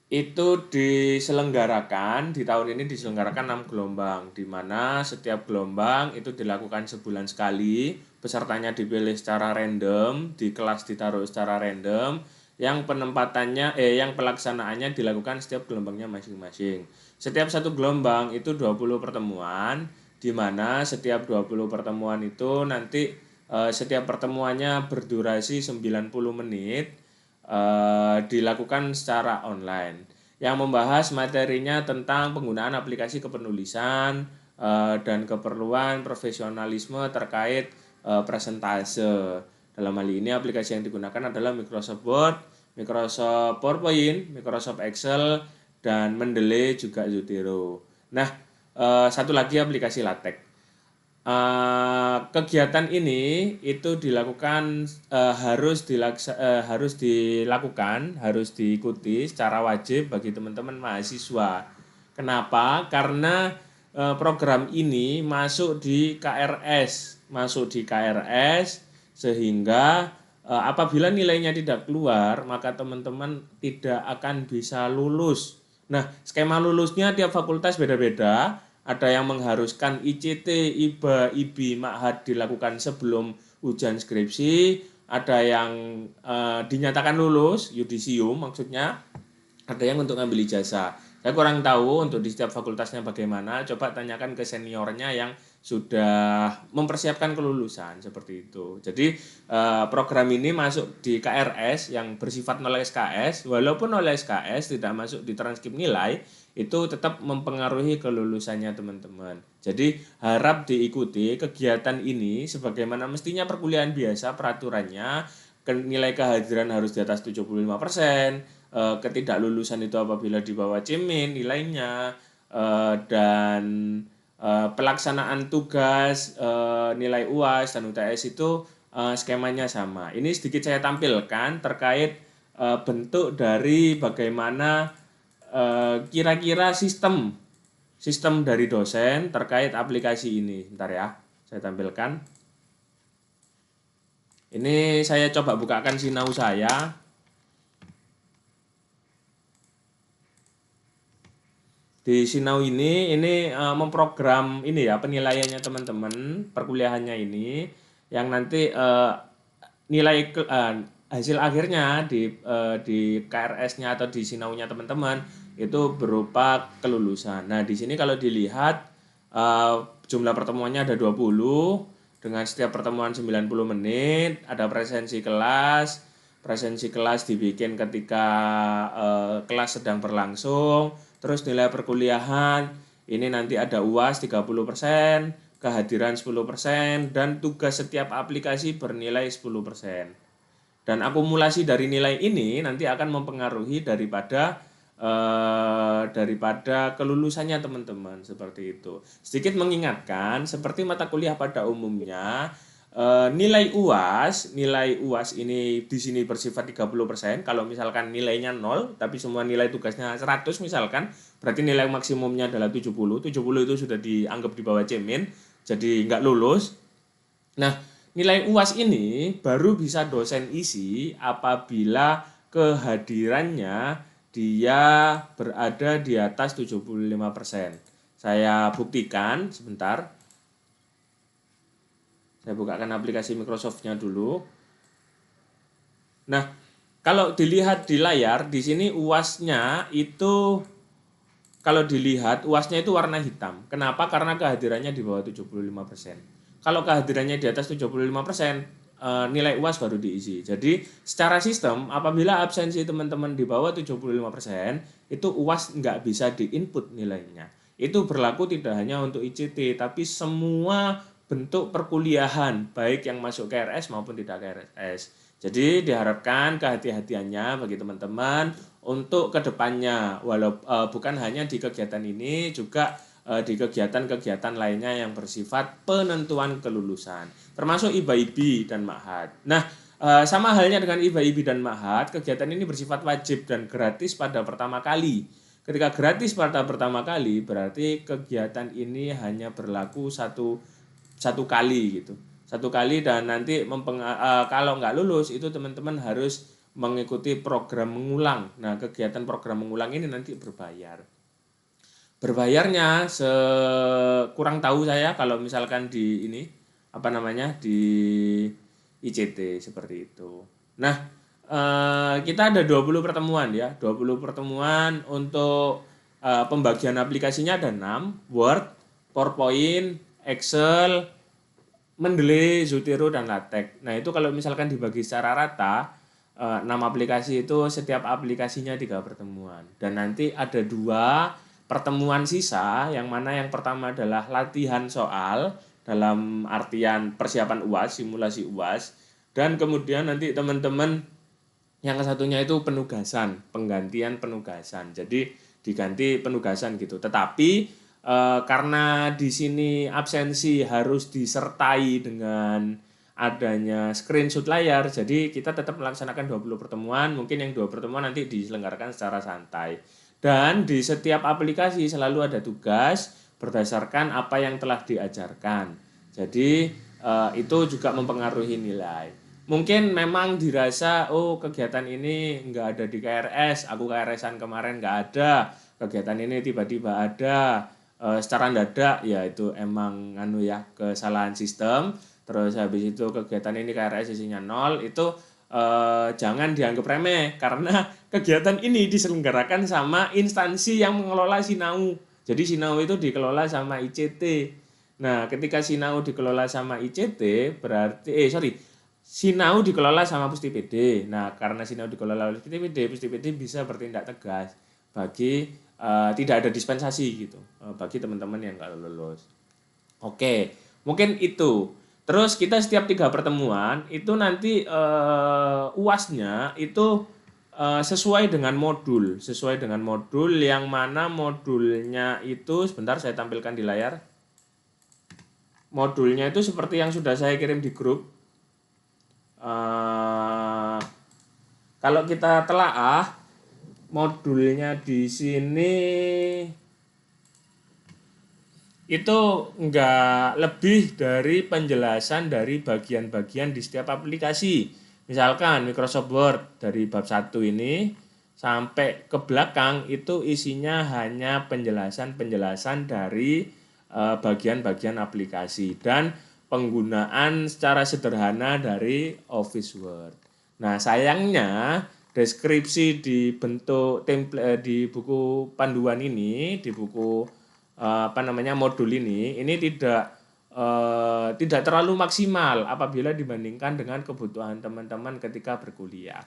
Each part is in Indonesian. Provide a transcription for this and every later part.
Itu diselenggarakan, di tahun ini diselenggarakan 6 gelombang, di mana setiap gelombang itu dilakukan sebulan sekali, pesertanya dipilih secara random, di kelas ditaruh secara random, yang pelaksanaannya dilakukan setiap gelombangnya masing-masing. Setiap satu gelombang itu 20 pertemuan, di mana setiap 20 pertemuan itu nanti setiap pertemuannya berdurasi 90 menit, dilakukan secara online. Yang membahas materinya tentang penggunaan aplikasi kepenulisan dan keperluan profesionalisme terkait presentase. Dalam hal ini aplikasi yang digunakan adalah Microsoft Word, Microsoft PowerPoint, Microsoft Excel, dan Mendeley juga Zotero. Nah, satu lagi aplikasi LaTeX. Kegiatan ini itu dilakukan harus diikuti secara wajib bagi teman-teman mahasiswa. Kenapa? Karena program ini masuk di KRS sehingga apabila nilainya tidak keluar, maka teman-teman tidak akan bisa lulus. Nah, skema lulusnya tiap fakultas beda-beda. Ada yang mengharuskan ICT, IBA, IB, Ma'had dilakukan sebelum ujian skripsi, ada yang dinyatakan lulus, yudisium maksudnya, ada yang untuk ngambil ijazah. Saya kurang tahu untuk di setiap fakultasnya bagaimana, coba tanyakan ke seniornya yang sudah mempersiapkan kelulusan seperti itu. Jadi program ini masuk di KRS yang bersifat nol SKS, walaupun nol SKS tidak masuk di transkrip nilai, itu tetap mempengaruhi kelulusannya teman-teman. Jadi harap diikuti kegiatan ini sebagaimana mestinya perkuliahan biasa peraturannya, nilai kehadiran harus di atas 75%, ketidaklulusan itu apabila di bawah CMIN nilainya, dan pelaksanaan tugas, nilai UAS dan UTS itu skemanya sama. Ini sedikit saya tampilkan terkait bentuk dari bagaimana kira-kira sistem dari dosen terkait aplikasi ini. Bentar ya, saya tampilkan. Ini saya coba bukakan sinau saya. Di sinau ini memprogram ini ya penilaiannya teman-teman, perkuliahannya ini yang nanti nilai hasil akhirnya di KRS-nya atau di sinaunya teman-teman itu berupa kelulusan. Nah, di sini kalau dilihat jumlah pertemuannya ada 20 dengan setiap pertemuan 90 menit, ada presensi kelas. Presensi kelas dibikin ketika kelas sedang berlangsung, terus nilai perkuliahan, ini nanti ada UAS 30%, kehadiran 10%, dan tugas setiap aplikasi bernilai 10%. Dan akumulasi dari nilai ini nanti akan mempengaruhi daripada kelulusannya teman-teman, seperti itu. Sedikit mengingatkan, seperti mata kuliah pada umumnya, nilai UAS ini di sini bersifat 30%. Kalau misalkan nilainya 0 tapi semua nilai tugasnya 100 misalkan, berarti nilai maksimumnya adalah 70. 70 itu sudah dianggap di bawah cemin, jadi nggak lulus. Nah, nilai UAS ini baru bisa dosen isi apabila kehadirannya dia berada di atas 75%. Saya buktikan sebentar. Saya bukakan aplikasi Microsoft-nya dulu. Nah, kalau dilihat di layar, di sini UAS-nya itu, kalau dilihat UAS-nya itu warna hitam. Kenapa? Karena kehadirannya di bawah 75%. Kalau kehadirannya di atas 75%, nilai UAS baru diisi. Jadi secara sistem apabila absensi teman-teman di bawah 75%, itu UAS nggak bisa diinput nilainya. Itu berlaku tidak hanya untuk ICT, tapi semua bentuk perkuliahan, baik yang masuk KRS maupun tidak KRS. Jadi diharapkan kehati-hatiannya bagi teman-teman untuk kedepannya, bukan hanya di kegiatan ini, juga di kegiatan-kegiatan lainnya yang bersifat penentuan kelulusan, termasuk IBA-IB dan Ma'had. Nah, sama halnya dengan IBA-IB dan Ma'had, kegiatan ini bersifat wajib dan gratis pada pertama kali. Ketika gratis pada pertama kali, berarti kegiatan ini hanya berlaku satu kali gitu. Satu kali, dan nanti kalau nggak lulus itu teman-teman harus mengikuti program mengulang. Nah, kegiatan program mengulang ini nanti berbayar. Berbayarnya kurang tahu saya kalau misalkan di ini di ICT seperti itu. Nah, kita ada 20 pertemuan ya. 20 pertemuan untuk pembagian aplikasinya ada 6, Word, PowerPoint, Excel, Mendeley, Zotero, dan LaTeX. Nah, itu kalau misalkan dibagi secara rata, 6 aplikasi itu setiap aplikasinya 3 pertemuan. Dan nanti ada 2 pertemuan sisa, yang mana yang pertama adalah latihan soal, dalam artian persiapan UAS, simulasi UAS. Dan kemudian nanti teman-teman yang satunya itu penugasan, penggantian penugasan. Jadi diganti penugasan gitu. Tetapi karena di sini absensi harus disertai dengan adanya screenshot layar, jadi kita tetap melaksanakan 20 pertemuan, mungkin yang 2 pertemuan nanti diselenggarakan secara santai. Dan di setiap aplikasi selalu ada tugas berdasarkan apa yang telah diajarkan. Jadi itu juga mempengaruhi nilai. Mungkin memang dirasa, oh kegiatan ini nggak ada di KRS, aku KRS-an kemarin nggak ada, kegiatan ini tiba-tiba ada, secara mendadak, ya itu emang kesalahan sistem. Terus habis itu kegiatan ini KRS isinya 0, itu jangan dianggap remeh karena kegiatan ini diselenggarakan sama instansi yang mengelola Sinau. Jadi Sinau itu dikelola sama ICT. Nah, ketika Sinau dikelola sama ICT berarti Sinau dikelola sama Pusti PD. Nah, karena Sinau dikelola oleh Pusti PD bisa bertindak tegas bagi tidak ada dispensasi gitu bagi teman-teman yang nggak lulus. Oke, mungkin itu. Terus kita setiap 3 pertemuan itu nanti UASnya itu sesuai dengan modul yang mana modulnya itu sebentar saya tampilkan di layar. Modulnya itu seperti yang sudah saya kirim di grup. Kalau kita telaah modulnya di sini itu enggak lebih dari penjelasan dari bagian-bagian di setiap aplikasi. Misalkan Microsoft Word dari bab 1 ini sampai ke belakang itu isinya hanya penjelasan-penjelasan dari bagian-bagian aplikasi dan penggunaan secara sederhana dari Office Word. Nah, sayangnya deskripsi di bentuk template di buku panduan ini, di buku modul ini tidak terlalu maksimal apabila dibandingkan dengan kebutuhan teman-teman ketika berkuliah.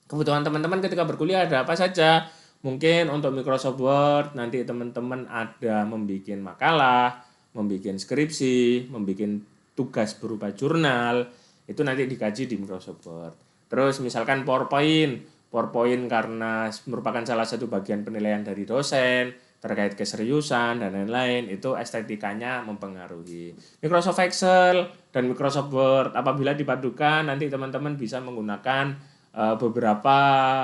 Kebutuhan teman-teman ketika berkuliah ada apa saja? Mungkin untuk Microsoft Word nanti teman-teman ada membuat makalah, membuat skripsi, membuat tugas berupa jurnal, itu nanti dikaji di Microsoft Word. Terus misalkan PowerPoint karena merupakan salah satu bagian penilaian dari dosen terkait keseriusan dan lain-lain, itu estetikanya mempengaruhi. Microsoft Excel dan Microsoft Word apabila dipadukan nanti teman-teman bisa menggunakan beberapa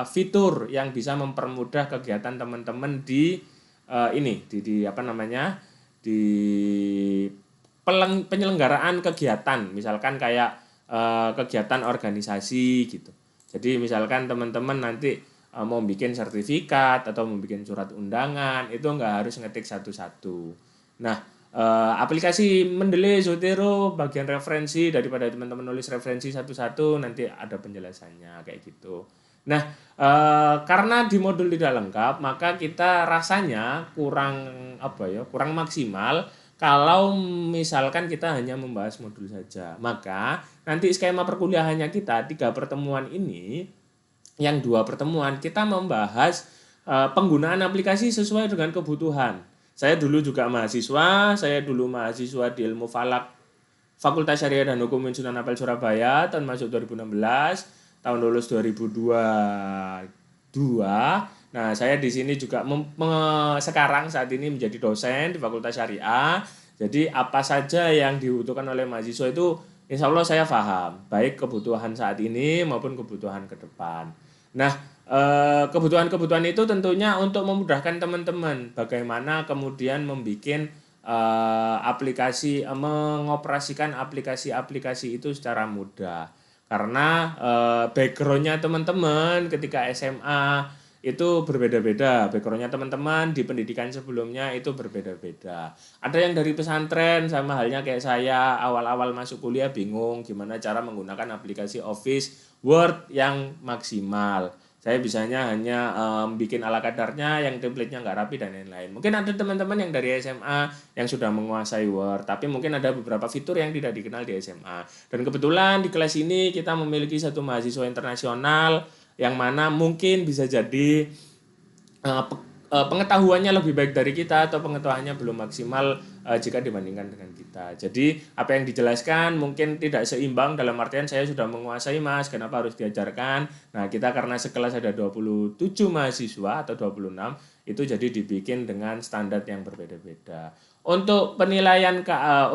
fitur yang bisa mempermudah kegiatan teman-teman di penyelenggaraan kegiatan, misalkan kayak kegiatan organisasi gitu. Jadi misalkan teman-teman nanti mau bikin sertifikat atau mau bikin surat undangan, itu nggak harus ngetik satu-satu. Nah, aplikasi Mendeley, Zotero, bagian referensi, daripada teman-teman nulis referensi satu-satu, nanti ada penjelasannya kayak gitu. Nah, karena di modul tidak lengkap, maka kita rasanya kurang maksimal kalau misalkan kita hanya membahas modul saja. Maka nanti skema perkuliahannya kita 3 pertemuan ini, yang 2 pertemuan kita membahas penggunaan aplikasi sesuai dengan kebutuhan. Saya dulu mahasiswa di Ilmu Falak Fakultas Syariah dan Hukum Sunan Ampel Surabaya tahun masuk 2016, tahun lulus 2022. Nah, saya di sini juga sekarang saat ini menjadi dosen di Fakultas Syariah. Jadi apa saja yang dibutuhkan oleh mahasiswa itu insya Allah saya paham, baik kebutuhan saat ini maupun kebutuhan ke depan. Nah, kebutuhan-kebutuhan itu tentunya untuk memudahkan teman-teman bagaimana kemudian membuat mengoperasikan aplikasi-aplikasi itu secara mudah. Karena backgroundnya teman-teman ketika SMA itu berbeda-beda. Backgroundnya teman-teman di pendidikan sebelumnya itu berbeda-beda. Ada yang dari pesantren, sama halnya kayak saya awal-awal masuk kuliah bingung gimana cara menggunakan aplikasi Office Word yang maksimal. Saya bisanya hanya bikin ala kadarnya, yang template-nya nggak rapi dan lain-lain. Mungkin ada teman-teman yang dari SMA yang sudah menguasai Word, tapi mungkin ada beberapa fitur yang tidak dikenal di SMA. Dan kebetulan di kelas ini kita memiliki satu mahasiswa internasional yang mana mungkin bisa jadi pengetahuannya lebih baik dari kita atau pengetahuannya belum maksimal jika dibandingkan dengan kita. Jadi apa yang dijelaskan mungkin tidak seimbang, dalam artian saya sudah menguasai Mas, kenapa harus diajarkan? Nah, kita karena sekelas ada 27 mahasiswa atau 26, itu jadi dibikin dengan standar yang berbeda-beda. Untuk penilaian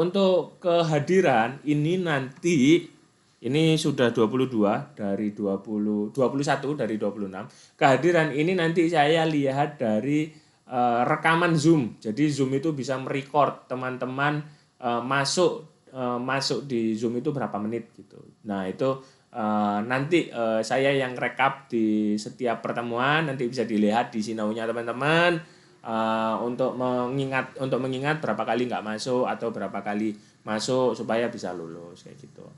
untuk kehadiran ini nanti ini sudah 22 dari 21 dari 26. Kehadiran ini nanti saya lihat dari rekaman Zoom. Jadi Zoom itu bisa merecord teman-teman masuk di Zoom itu berapa menit gitu. Nah, itu nanti saya yang rekap di setiap pertemuan, nanti bisa dilihat di sinaunya teman-teman untuk mengingat berapa kali nggak masuk atau berapa kali masuk supaya bisa lulus kayak gitu.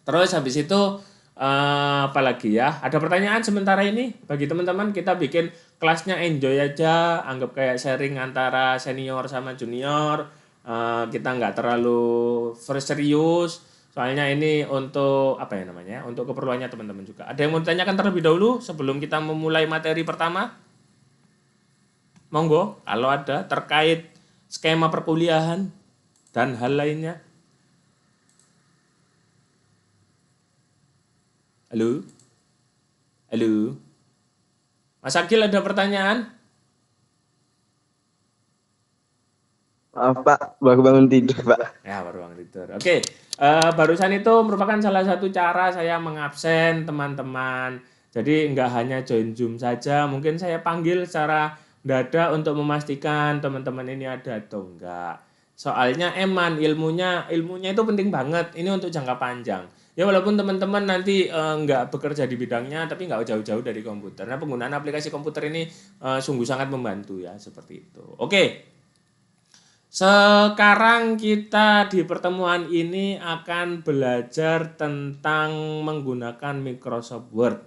Terus habis itu apalagi ya? Ada pertanyaan sementara ini bagi teman-teman, kita bikin kelasnya enjoy aja, anggap kayak sharing antara senior sama junior. Kita nggak terlalu serius. Soalnya ini untuk apa ya namanya? Untuk keperluannya teman-teman juga. Ada yang mau ditanyakan terlebih dahulu sebelum kita memulai materi pertama? Monggo, kalau ada terkait skema perkuliahan dan hal lainnya. Halo? Halo? Mas Akil ada pertanyaan? Maaf Pak, baru bangun tidur Pak. Ya, baru bangun tidur. Oke, barusan itu merupakan salah satu cara saya mengabsen teman-teman. Jadi nggak hanya join Zoom saja, mungkin saya panggil secara dada untuk memastikan teman-teman ini ada atau enggak. Soalnya ilmunya itu penting banget. Ini untuk jangka panjang. Ya walaupun teman-teman nanti nggak bekerja di bidangnya, tapi nggak jauh-jauh dari komputer. Nah, penggunaan aplikasi komputer ini sungguh sangat membantu ya, seperti itu. Oke, sekarang kita di pertemuan ini akan belajar tentang menggunakan Microsoft Word.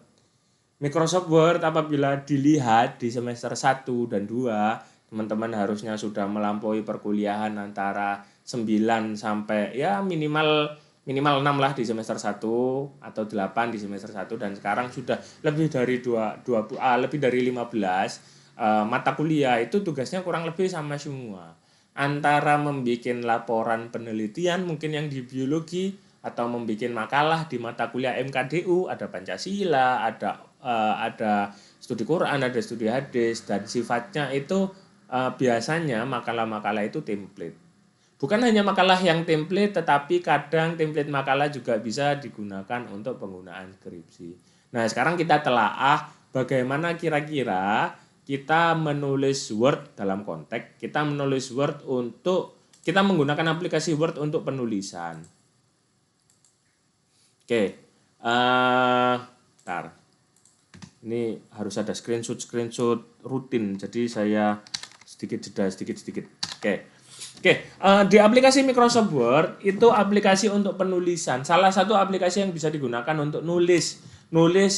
Microsoft Word apabila dilihat di semester 1 dan 2, teman-teman harusnya sudah melampaui perkuliahan antara 9 sampai ya minimal 6 lah di semester 1 atau 8 di semester 1, dan sekarang sudah lebih dari 15 mata kuliah itu tugasnya kurang lebih sama semua. Antara membuat laporan penelitian mungkin yang di biologi, atau membuat makalah di mata kuliah MKDU, ada Pancasila, ada studi Quran, ada studi hadis, dan sifatnya itu biasanya makalah-makalah itu template. Bukan hanya makalah yang template, tetapi kadang template makalah juga bisa digunakan untuk penggunaan skripsi. Nah, sekarang kita telaah bagaimana kira-kira kita menulis Word dalam konteks, kita menulis Word kita menggunakan aplikasi Word untuk penulisan. Oke, bentar. Ini harus ada screenshot rutin, jadi saya sedikit jeda. Oke, di aplikasi Microsoft Word itu aplikasi untuk penulisan. Salah satu aplikasi yang bisa digunakan untuk nulis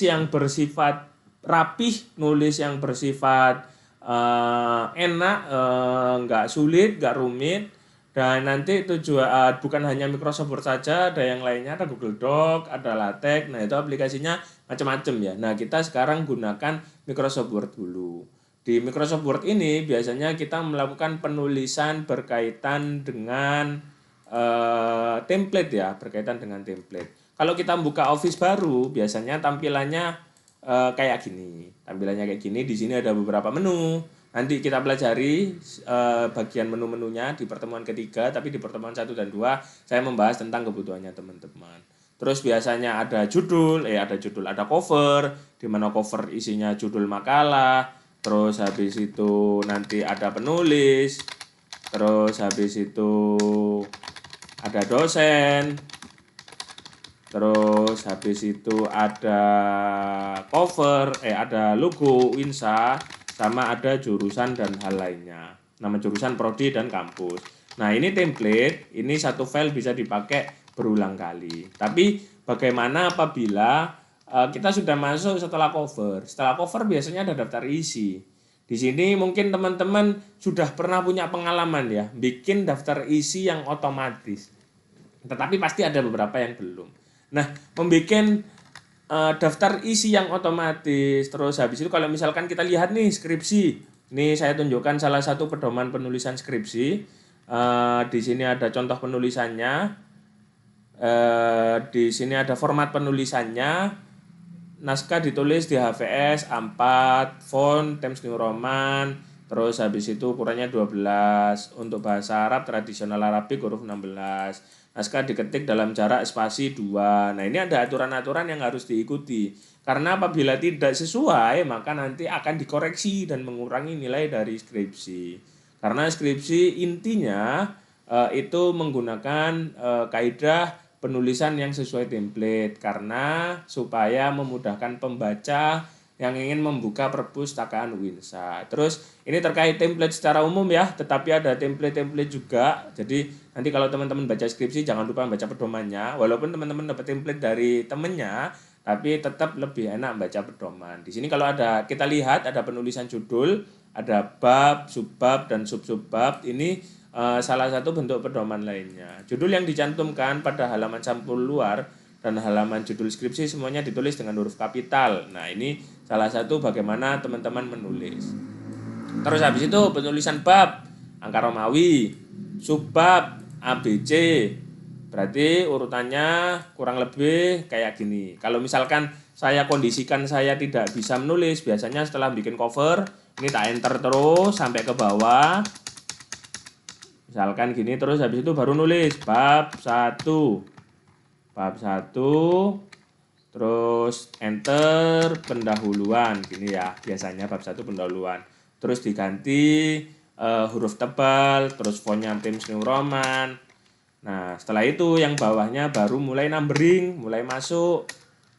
yang bersifat rapih, nulis yang bersifat enak, nggak sulit, nggak rumit. Dan nanti bukan hanya Microsoft Word saja, ada yang lainnya, ada Google Doc, ada LaTeX. Nah, itu aplikasinya macam-macam ya. Nah, kita sekarang gunakan Microsoft Word dulu. Di Microsoft Word ini biasanya kita melakukan penulisan berkaitan dengan template ya, berkaitan dengan template. Kalau kita buka Office baru, biasanya tampilannya kayak gini. Di sini ada beberapa menu. Nanti kita pelajari bagian menu-menunya di pertemuan ketiga, tapi di pertemuan 1 dan 2 saya membahas tentang kebutuhannya teman-teman. Terus biasanya ada ada cover, di mana cover isinya judul makalah. Terus habis itu nanti ada penulis. Terus habis itu ada dosen. terus habis itu ada cover, ada logo Winsa, sama ada jurusan dan hal lainnya. Nama jurusan, prodi, dan kampus. Nah, ini template, ini satu file bisa dipakai berulang kali. Tapi bagaimana apabila kita sudah masuk setelah cover? Setelah cover biasanya ada daftar isi. Di sini mungkin teman-teman sudah pernah punya pengalaman ya, bikin daftar isi yang otomatis. Tetapi pasti ada beberapa yang belum. Nah, membuat daftar isi yang otomatis, terus habis itu kalau misalkan kita lihat nih skripsi, ini saya tunjukkan salah satu pedoman penulisan skripsi. Di sini ada contoh penulisannya, di sini ada format penulisannya, naskah ditulis di HVS A4, font Times New Roman, terus habis itu ukurannya 12, untuk bahasa Arab tradisional Arabik huruf 16. Naskah diketik dalam jarak spasi 2. Nah, ini ada aturan-aturan yang harus diikuti. Karena apabila tidak sesuai, maka nanti akan dikoreksi dan mengurangi nilai dari skripsi. Karena skripsi intinya itu menggunakan kaidah penulisan yang sesuai template, karena supaya memudahkan pembaca yang ingin membuka perpustakaan Winsa. Terus ini terkait template secara umum ya, tetapi ada template-template juga. Jadi nanti kalau teman-teman baca skripsi jangan lupa baca pedomannya. Walaupun teman-teman dapat template dari temennya, tapi tetap lebih enak baca pedoman. Di sini kalau ada, kita lihat ada penulisan judul, ada bab, subbab, dan sub-subbab. Ini salah satu bentuk pedoman lainnya. Judul yang dicantumkan pada halaman sampul luar dan halaman judul skripsi semuanya ditulis dengan huruf kapital. Nah, ini salah satu bagaimana teman-teman menulis. Terus habis itu penulisan bab, angka Romawi, subbab, ABC. Berarti urutannya kurang lebih kayak gini. Kalau misalkan saya kondisikan saya tidak bisa menulis, biasanya setelah bikin cover, ini tak enter terus sampai ke bawah. Misalkan gini, terus habis itu baru nulis bab 1. Bab 1, terus enter pendahuluan gini ya. Biasanya bab 1 pendahuluan. Terus diganti huruf tebal, terus fontnya Times New Roman. Nah, setelah itu yang bawahnya baru mulai numbering, mulai masuk.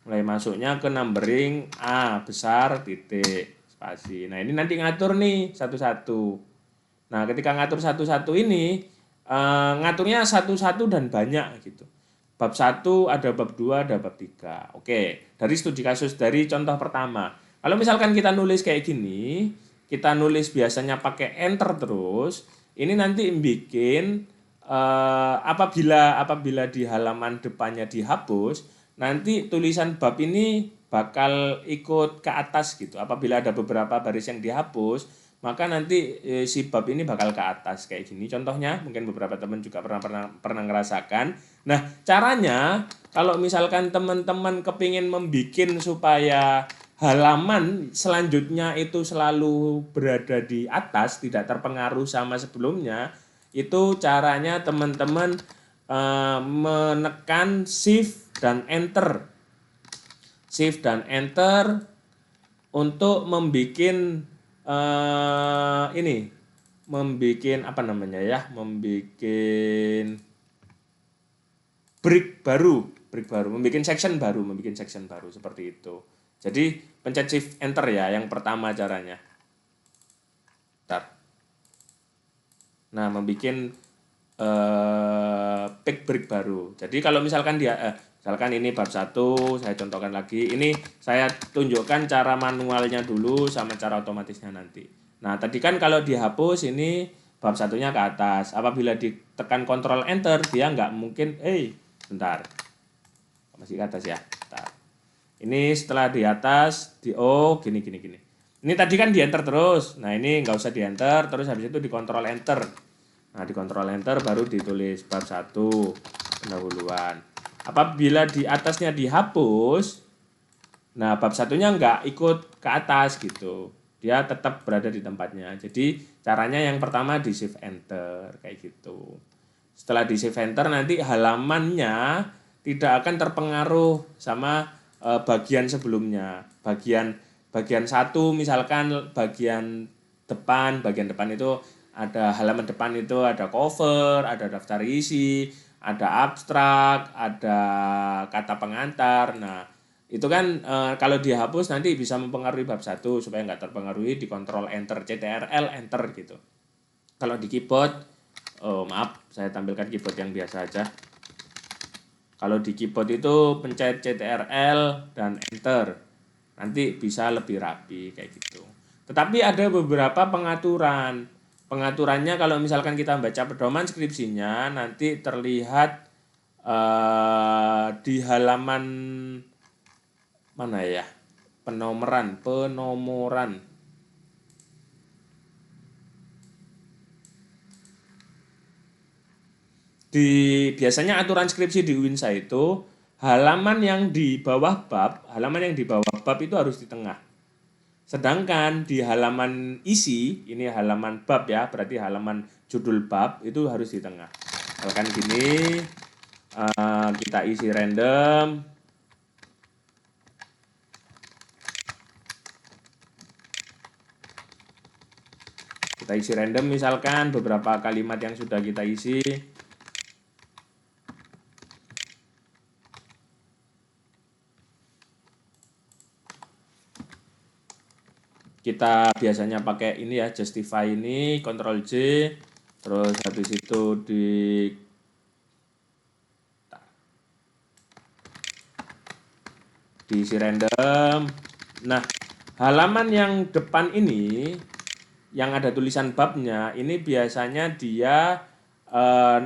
Mulai masuknya ke numbering A besar titik spasi. Nah, ini nanti ngatur nih satu-satu. Nah, ketika ngatur satu-satu ini, ngaturnya satu-satu dan banyak gitu. Bab 1 ada bab 2, ada bab 3. Oke, dari studi kasus, dari contoh pertama. Kalau misalkan kita nulis kayak gini, kita nulis biasanya pakai enter terus, ini nanti bikin apabila di halaman depannya dihapus, nanti tulisan bab ini bakal ikut ke atas gitu. Apabila ada beberapa baris yang dihapus, maka nanti si bab ini bakal ke atas kayak gini. Contohnya mungkin beberapa teman juga pernah ngerasakan. Nah, caranya kalau misalkan teman-teman kepingin membikin supaya halaman selanjutnya itu selalu berada di atas, tidak terpengaruh sama sebelumnya, itu caranya teman-teman menekan shift dan enter. Shift dan enter untuk membikin ini, membikin apa namanya ya, membikin break baru, membikin section baru seperti itu. Jadi pencet shift enter ya, yang pertama caranya. Bentar. Nah, membikin pick break baru. Jadi kalau misalkan misalkan ini bab 1, saya contohkan lagi. Ini saya tunjukkan cara manualnya dulu sama cara otomatisnya nanti. Nah, tadi kan kalau dihapus ini bab 1-nya ke atas. Apabila ditekan Ctrl Enter, dia nggak mungkin, bentar. Masih ke atas ya. Bentar. Ini setelah di atas, gini. Ini tadi kan di Enter terus. Nah, ini nggak usah di Enter, terus habis itu di Ctrl Enter. Nah, di Ctrl Enter baru ditulis bab 1, pendahuluan. Apabila di atasnya dihapus, nah bab 1-nya nggak ikut ke atas gitu. Dia tetap berada di tempatnya. Jadi caranya yang pertama di shift enter kayak gitu. Setelah di shift enter nanti halamannya tidak akan terpengaruh sama bagian sebelumnya. Bagian 1 misalkan bagian depan itu ada halaman depan itu ada cover, ada daftar isi, ada abstrak, ada kata pengantar. Nah, itu kan kalau dihapus nanti bisa mempengaruhi bab 1 supaya nggak terpengaruhi, dikontrol enter, CTRL enter gitu. Kalau di keyboard, maaf saya tampilkan keyboard yang biasa aja. Kalau di keyboard itu pencet CTRL dan enter, nanti bisa lebih rapi kayak gitu. Tetapi ada beberapa pengaturan. Pengaturannya kalau misalkan kita baca pedoman skripsinya, nanti terlihat di halaman mana ya? Penomoran. Biasanya aturan skripsi di UINSA itu halaman yang di bawah bab itu harus di tengah. Sedangkan di halaman isi, ini halaman bab ya, berarti halaman judul bab itu harus di tengah. Misalkan gini, kita isi random. Kita isi random misalkan beberapa kalimat yang sudah kita isi. Kita biasanya pakai ini ya, justify ini, Ctrl J, terus habis itu diisi random. Nah, halaman yang depan ini yang ada tulisan babnya ini biasanya dia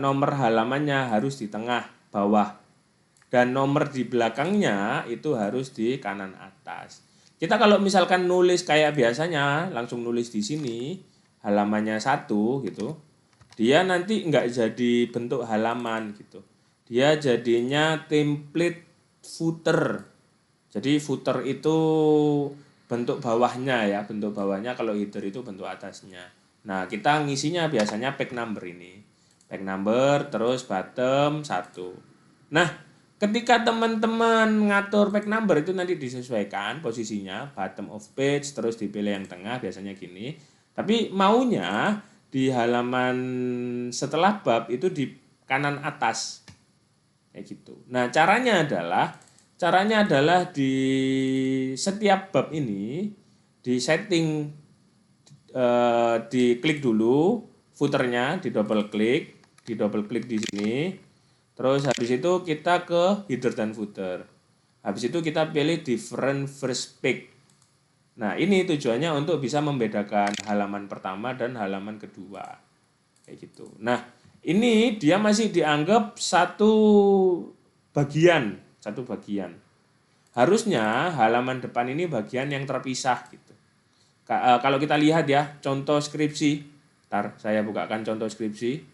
nomor halamannya harus di tengah bawah dan nomor di belakangnya itu harus di kanan atas. Kita kalau misalkan nulis kayak biasanya langsung nulis di sini halamannya 1 gitu, dia nanti nggak jadi bentuk halaman gitu, dia jadinya template footer. Jadi footer itu bentuk bawahnya ya, bentuk bawahnya, kalau header itu bentuk atasnya. Nah, kita ngisinya biasanya page number ini. Page number terus bottom 1. Nah, ketika teman-teman ngatur page number itu nanti disesuaikan posisinya, bottom of page terus dipilih yang tengah biasanya gini. Tapi maunya di halaman setelah bab itu di kanan atas. Kayak gitu. Nah, caranya adalah di setiap bab ini di setting, diklik dulu footernya, di double klik di sini. Terus habis itu kita ke header dan footer. Habis itu kita pilih different first page. Nah, ini tujuannya untuk bisa membedakan halaman pertama dan halaman kedua. Kayak gitu. Nah, ini dia masih dianggap satu bagian. Harusnya halaman depan ini bagian yang terpisah gitu. Kalau kita lihat ya, contoh skripsi. Ntar saya bukakan contoh skripsi.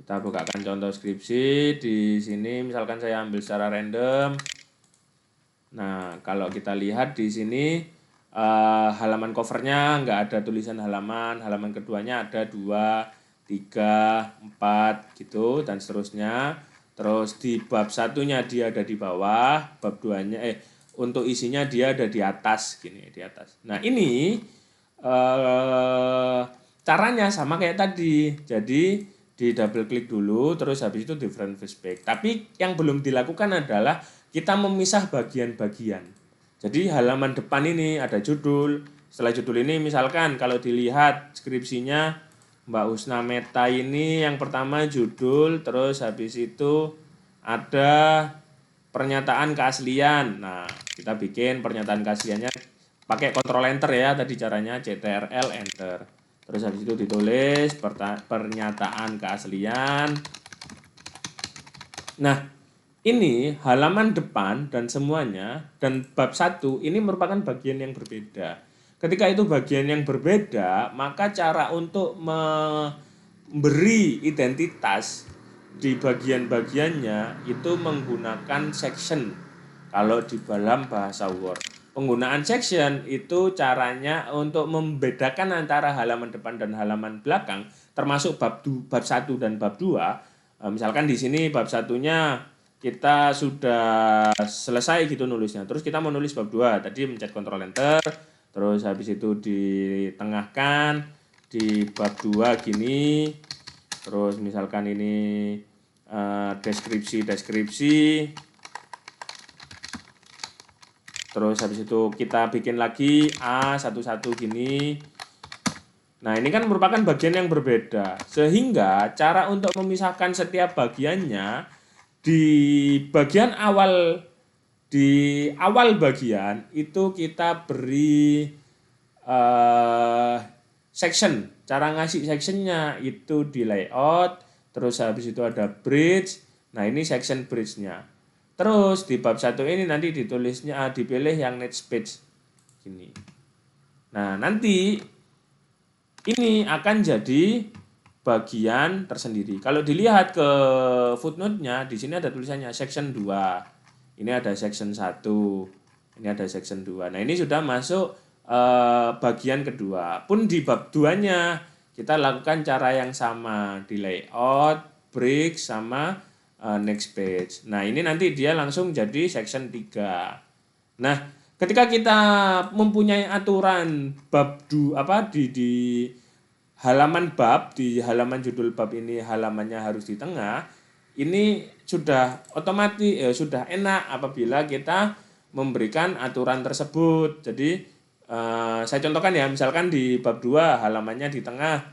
Kita bukakan contoh skripsi di sini, misalkan saya ambil secara random. Nah, kalau kita lihat di sini halaman covernya nggak ada tulisan halaman keduanya ada 2, 3, 4 gitu dan seterusnya. Terus di bab satunya dia ada di bawah, bab 2-nya untuk isinya dia ada di atas gini, di atas. Nah, ini caranya sama kayak tadi. Jadi di double klik dulu terus habis itu different first page. Tapi yang belum dilakukan adalah kita memisah bagian-bagian. Jadi halaman depan ini ada judul. Setelah judul ini misalkan kalau dilihat skripsinya Mbak Husna Meta ini yang pertama judul, terus habis itu ada pernyataan keaslian. Nah, kita bikin pernyataan keasliannya pakai Ctrl Enter ya, tadi caranya CTRL Enter. Terus habis itu ditulis pernyataan keaslian. Nah, ini halaman depan dan semuanya dan bab 1 ini merupakan bagian yang berbeda. Ketika itu bagian yang berbeda, maka cara untuk memberi identitas di bagian-bagiannya itu menggunakan section. Kalau di dalam bahasa Word, penggunaan section itu caranya untuk membedakan antara halaman depan dan halaman belakang, termasuk bab 1 dan bab 2. Misalkan di sini bab 1-nya kita sudah selesai gitu nulisnya. Terus kita mau nulis bab 2, tadi mencet Ctrl Enter, terus habis itu ditengahkan, di bab 2 gini. Terus misalkan ini deskripsi. Terus habis itu kita bikin lagi A satu-satu gini. Nah, ini kan merupakan bagian yang berbeda. Sehingga cara untuk memisahkan setiap bagiannya di bagian awal bagian itu kita beri section. Cara ngasih sectionnya itu di layout. Terus habis itu ada bridge. Nah, ini section bridge-nya. Terus di bab 1 ini nanti dipilih yang next page gini. Nah, nanti ini akan jadi bagian tersendiri. Kalau dilihat ke footnote-nya, di sini ada tulisannya section 2. Ini ada section 1. Ini ada section 2. Nah, ini sudah masuk bagian kedua. Pun di bab 2-nya kita lakukan cara yang sama di layout, break sama next page. Nah, ini nanti dia langsung jadi section 3. Nah, ketika kita mempunyai aturan bab di halaman bab, di halaman judul bab ini halamannya harus di tengah, ini sudah otomatis sudah enak apabila kita memberikan aturan tersebut. Jadi saya contohkan ya, misalkan di bab 2 halamannya di tengah,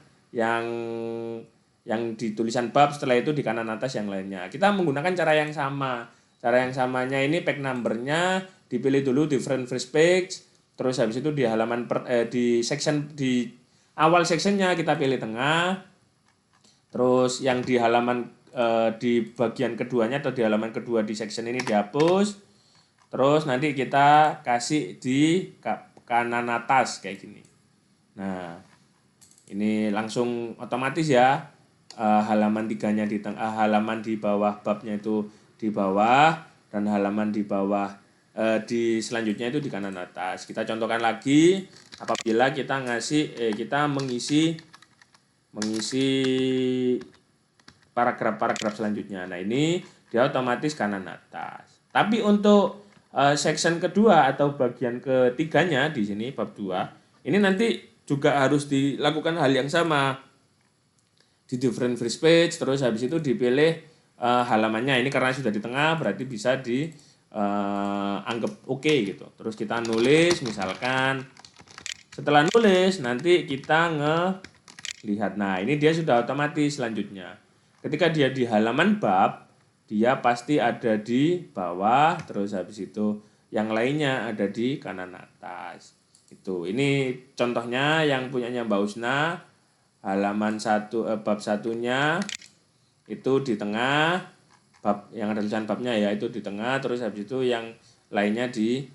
yang di tulisan bab, setelah itu di kanan atas yang lainnya. Kita menggunakan cara yang sama. Cara yang samanya ini page number-nya dipilih dulu different first page, terus habis itu di halaman di section di awal sectionnya kita pilih tengah. Terus yang di halaman di bagian keduanya atau di halaman kedua di section ini dihapus. Terus nanti kita kasih di kanan atas kayak gini. Nah, ini langsung otomatis ya. Halaman 3-nya di tengah, halaman di bawah babnya itu di bawah, dan halaman di bawah di selanjutnya itu di kanan atas. Kita contohkan lagi apabila kita mengisi paragraf selanjutnya. Nah, ini dia otomatis kanan atas. Tapi untuk section kedua atau bagian ketiganya di sini bab 2, ini nanti juga harus dilakukan hal yang sama. Di different first page, terus habis itu dipilih halamannya. Ini karena sudah di tengah berarti bisa dianggap oke gitu. Terus kita nulis, misalkan setelah nulis nanti kita lihat. Nah, ini dia sudah otomatis selanjutnya. Ketika dia di halaman bab, dia pasti ada di bawah, terus habis itu yang lainnya ada di kanan atas. Itu. Ini contohnya yang punyanya Mbak Usna. Halaman bab 1-nya itu di tengah, bab yang ada tulisan babnya ya itu di tengah, terus habis itu yang lainnya di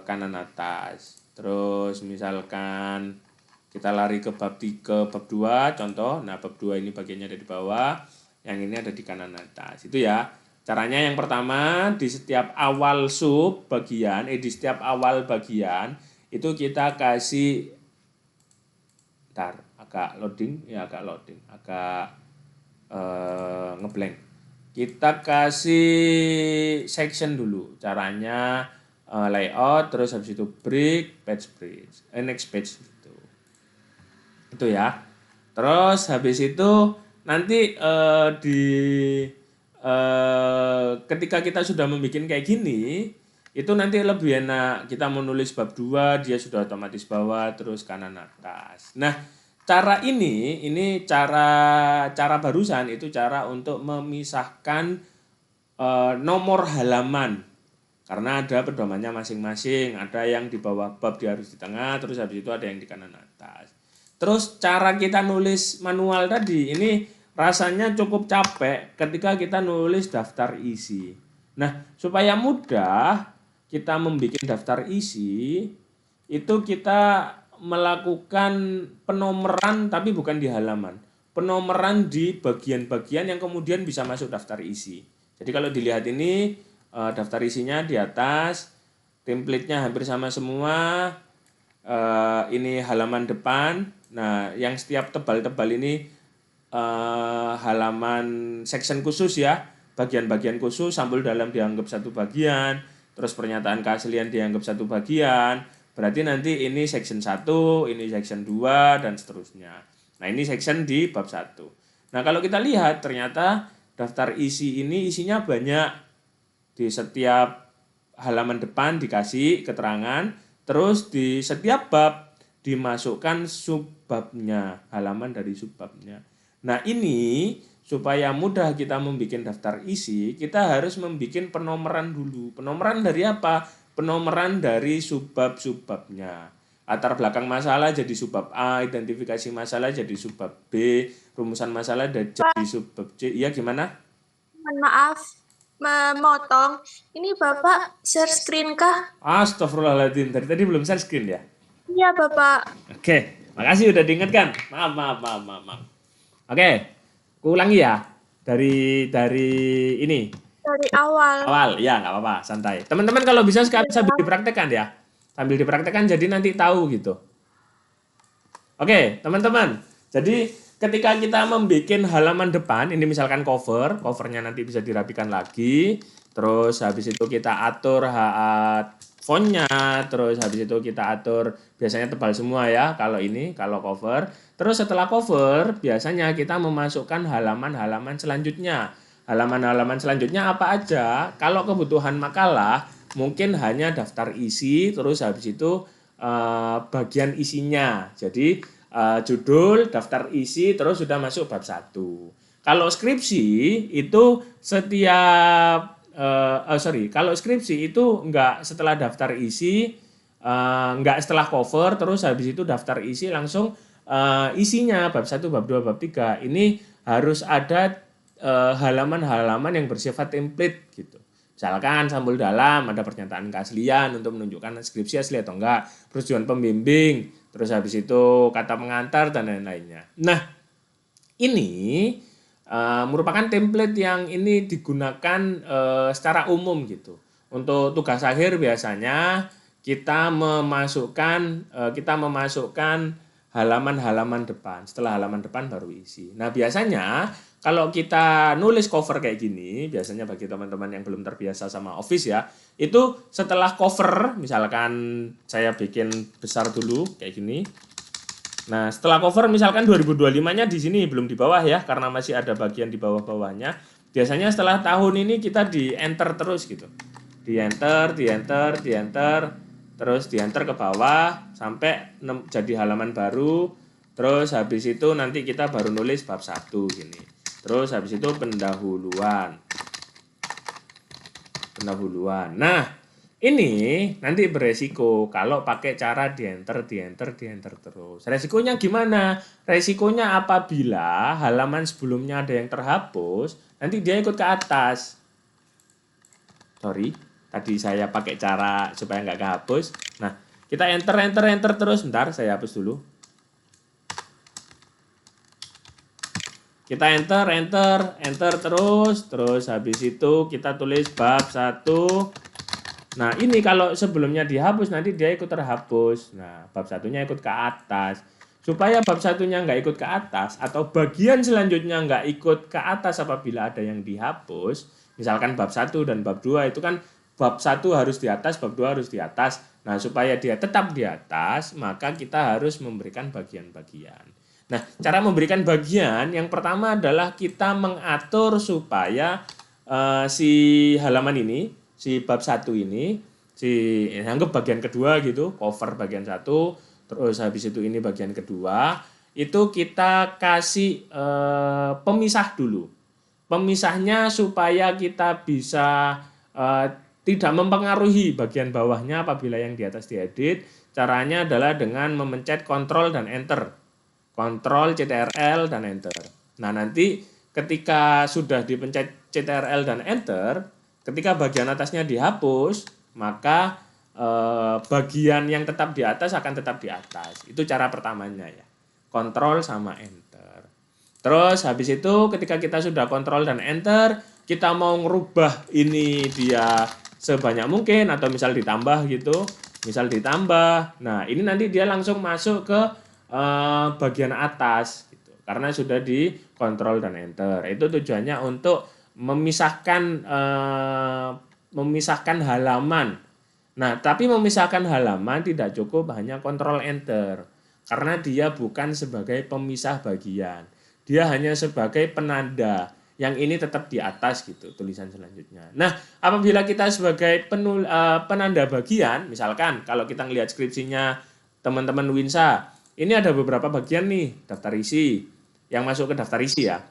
kanan atas. Terus misalkan kita lari ke bab 2 contoh. Nah, bab 2 ini bagiannya ada di bawah, yang ini ada di kanan atas. Itu ya. Caranya yang pertama, di setiap awal di setiap awal bagian itu kita kasih agak ngeblank. Kita kasih section dulu. Caranya layout, terus habis itu break, next page gitu. Itu ya. Terus habis itu nanti ketika kita sudah membuat kayak gini, itu nanti lebih enak. Kita menulis bab 2, dia sudah otomatis bawah, terus kanan atas. Nah, cara ini cara barusan itu cara untuk memisahkan nomor halaman. Karena ada pedomannya masing-masing. Ada yang di bawah bab dia harus di tengah, terus habis itu ada yang di kanan atas. Terus cara kita nulis manual tadi, ini rasanya cukup capek ketika kita nulis daftar isi. Nah, supaya mudah kita membuat daftar isi, itu kita melakukan penomoran tapi bukan di halaman. Penomoran di bagian-bagian yang kemudian bisa masuk daftar isi. Jadi kalau dilihat ini daftar isinya di atas, template-nya hampir sama semua. Ini halaman depan. Nah, yang setiap tebal-tebal ini halaman section khusus ya. Bagian-bagian khusus, sampul dalam dianggap satu bagian. Terus pernyataan keaslian dianggap satu bagian, berarti nanti ini section 1, ini section 2, dan seterusnya. Nah, ini section di bab 1. Nah, kalau kita lihat ternyata daftar isi ini isinya banyak. Di setiap halaman depan dikasih keterangan, terus di setiap bab dimasukkan subbabnya, halaman dari subbabnya. Nah, ini supaya mudah kita membuat daftar isi, kita harus membuat penomoran dulu. Penomoran dari apa? Penomoran dari subbab-subbabnya. Latar belakang masalah jadi subbab A, identifikasi masalah jadi subbab B, rumusan masalah jadi subbab C. Iya, gimana? Mohon maaf memotong. Ini Bapak share screen kah? Astagfirullahaladzim, dari tadi belum share screen ya? Iya, Bapak. Oke, makasih udah diingatkan. Maaf. Oke, aku ulangi ya. Dari ini. Dari awal. Awal, ya nggak apa-apa, santai. Teman-teman kalau bisa sekarang sambil dipraktekkan ya. Sambil dipraktekkan jadi nanti tahu gitu. Oke, teman-teman. Jadi ketika kita membuat halaman depan, ini misalkan covernya nanti bisa dirapikan lagi. Terus habis itu kita atur fontnya, terus habis itu kita atur, biasanya tebal semua ya kalau cover. Terus setelah cover, biasanya kita memasukkan halaman-halaman selanjutnya. Halaman-halaman selanjutnya apa aja? Kalau kebutuhan makalah, mungkin hanya daftar isi, terus habis itu bagian isinya. Jadi judul, daftar isi, terus sudah masuk bab 1. Kalau skripsi itu kalau skripsi itu enggak setelah daftar isi, enggak setelah cover, terus habis itu daftar isi langsung isinya bab 1, bab 2, bab 3. Ini harus ada halaman-halaman yang bersifat template gitu. Misalkan sampul dalam ada pernyataan keaslian untuk menunjukkan skripsi asli atau enggak, persetujuan pembimbing, terus habis itu kata pengantar dan lain-lainnya. Nah, ini merupakan template yang ini digunakan secara umum gitu. Untuk tugas akhir biasanya kita memasukkan halaman-halaman depan. Setelah halaman depan baru isi. Nah, biasanya kalau kita nulis cover kayak gini, biasanya bagi teman-teman yang belum terbiasa sama Office ya, itu setelah cover, misalkan saya bikin besar dulu kayak gini. Nah, setelah cover misalkan 2025-nya di sini belum di bawah ya, karena masih ada bagian di bawah-bawahnya. Biasanya setelah tahun ini kita di enter terus gitu. Di enter, terus di enter ke bawah sampai jadi halaman baru. Terus habis itu nanti kita baru nulis bab 1 gini. Terus habis itu pendahuluan. Nah, ini nanti beresiko kalau pakai cara di enter terus. Resikonya gimana? Resikonya apabila halaman sebelumnya ada yang terhapus, nanti dia ikut ke atas. Sorry, tadi saya pakai cara supaya nggak kehapus. Nah, kita enter terus. Bentar, saya hapus dulu. Kita enter terus habis itu kita tulis bab 1. Nah, ini kalau sebelumnya dihapus nanti dia ikut terhapus. Nah, bab 1-nya ikut ke atas. Supaya bab 1-nya nggak ikut ke atas atau bagian selanjutnya nggak ikut ke atas apabila ada yang dihapus, misalkan bab 1 dan bab 2 itu kan bab 1 harus di atas, bab 2 harus di atas. Nah, supaya dia tetap di atas, maka kita harus memberikan bagian-bagian. Nah, cara memberikan bagian yang pertama adalah kita mengatur supaya si halaman ini, si bab 1 ini, anggap bagian kedua gitu, cover bagian 1, terus habis itu ini bagian kedua, itu kita kasih pemisah dulu. Pemisahnya supaya kita bisa tidak mempengaruhi bagian bawahnya apabila yang di atas diedit. Caranya adalah dengan memencet Ctrl dan Enter. Ctrl, CTRL, dan Enter. Nah, nanti ketika sudah dipencet CTRL dan Enter, ketika bagian atasnya dihapus, maka bagian yang tetap di atas akan tetap di atas. Itu cara pertamanya ya. Ctrl sama Enter. Terus habis itu ketika kita sudah Ctrl dan Enter, kita mau ngerubah ini dia sebanyak mungkin atau misal ditambah gitu. Misal ditambah. Nah, ini nanti dia langsung masuk ke bagian atas gitu. Karena sudah di Ctrl dan Enter. Itu tujuannya untuk memisahkan halaman. Nah, tapi memisahkan halaman tidak cukup hanya Ctrl Enter. karena dia bukan sebagai pemisah bagian. Dia hanya sebagai penanda. Yang ini tetap di atas gitu tulisan selanjutnya. Nah, apabila kita sebagai penanda bagian, misalkan kalau kita ngelihat skripsinya teman-teman Winsa, ini ada beberapa bagian nih, daftar isi. Yang masuk ke daftar isi ya.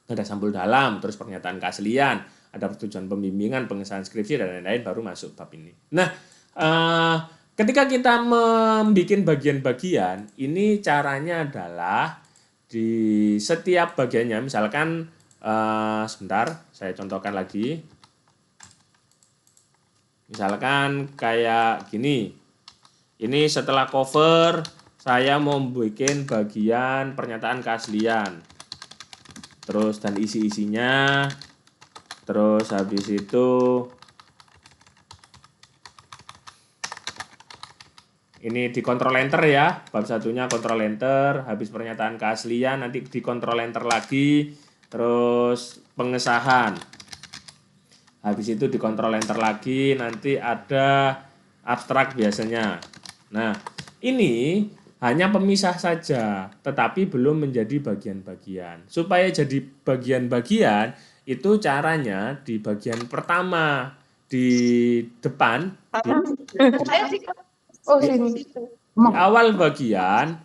Ada sampul dalam, terus pernyataan keaslian, ada persetujuan pembimbingan, pengesahan skripsi, dan lain-lain baru masuk bab ini. Nah, ketika kita membuat bagian-bagian, ini caranya adalah di setiap bagiannya, misalkan sebentar, saya contohkan lagi. Misalkan kayak gini. Ini setelah cover, saya mau bikin bagian pernyataan keaslian. Terus dan isi-isinya. Terus habis itu ini di kontrol enter ya. Bab satunya kontrol enter, habis pernyataan keaslian nanti di kontrol enter lagi. Terus pengesahan. Habis itu dikontrol enter lagi, nanti ada abstrak biasanya. Nah, ini hanya pemisah saja, tetapi belum menjadi bagian-bagian. Supaya jadi bagian-bagian, itu caranya di bagian pertama, di depan, di awal bagian,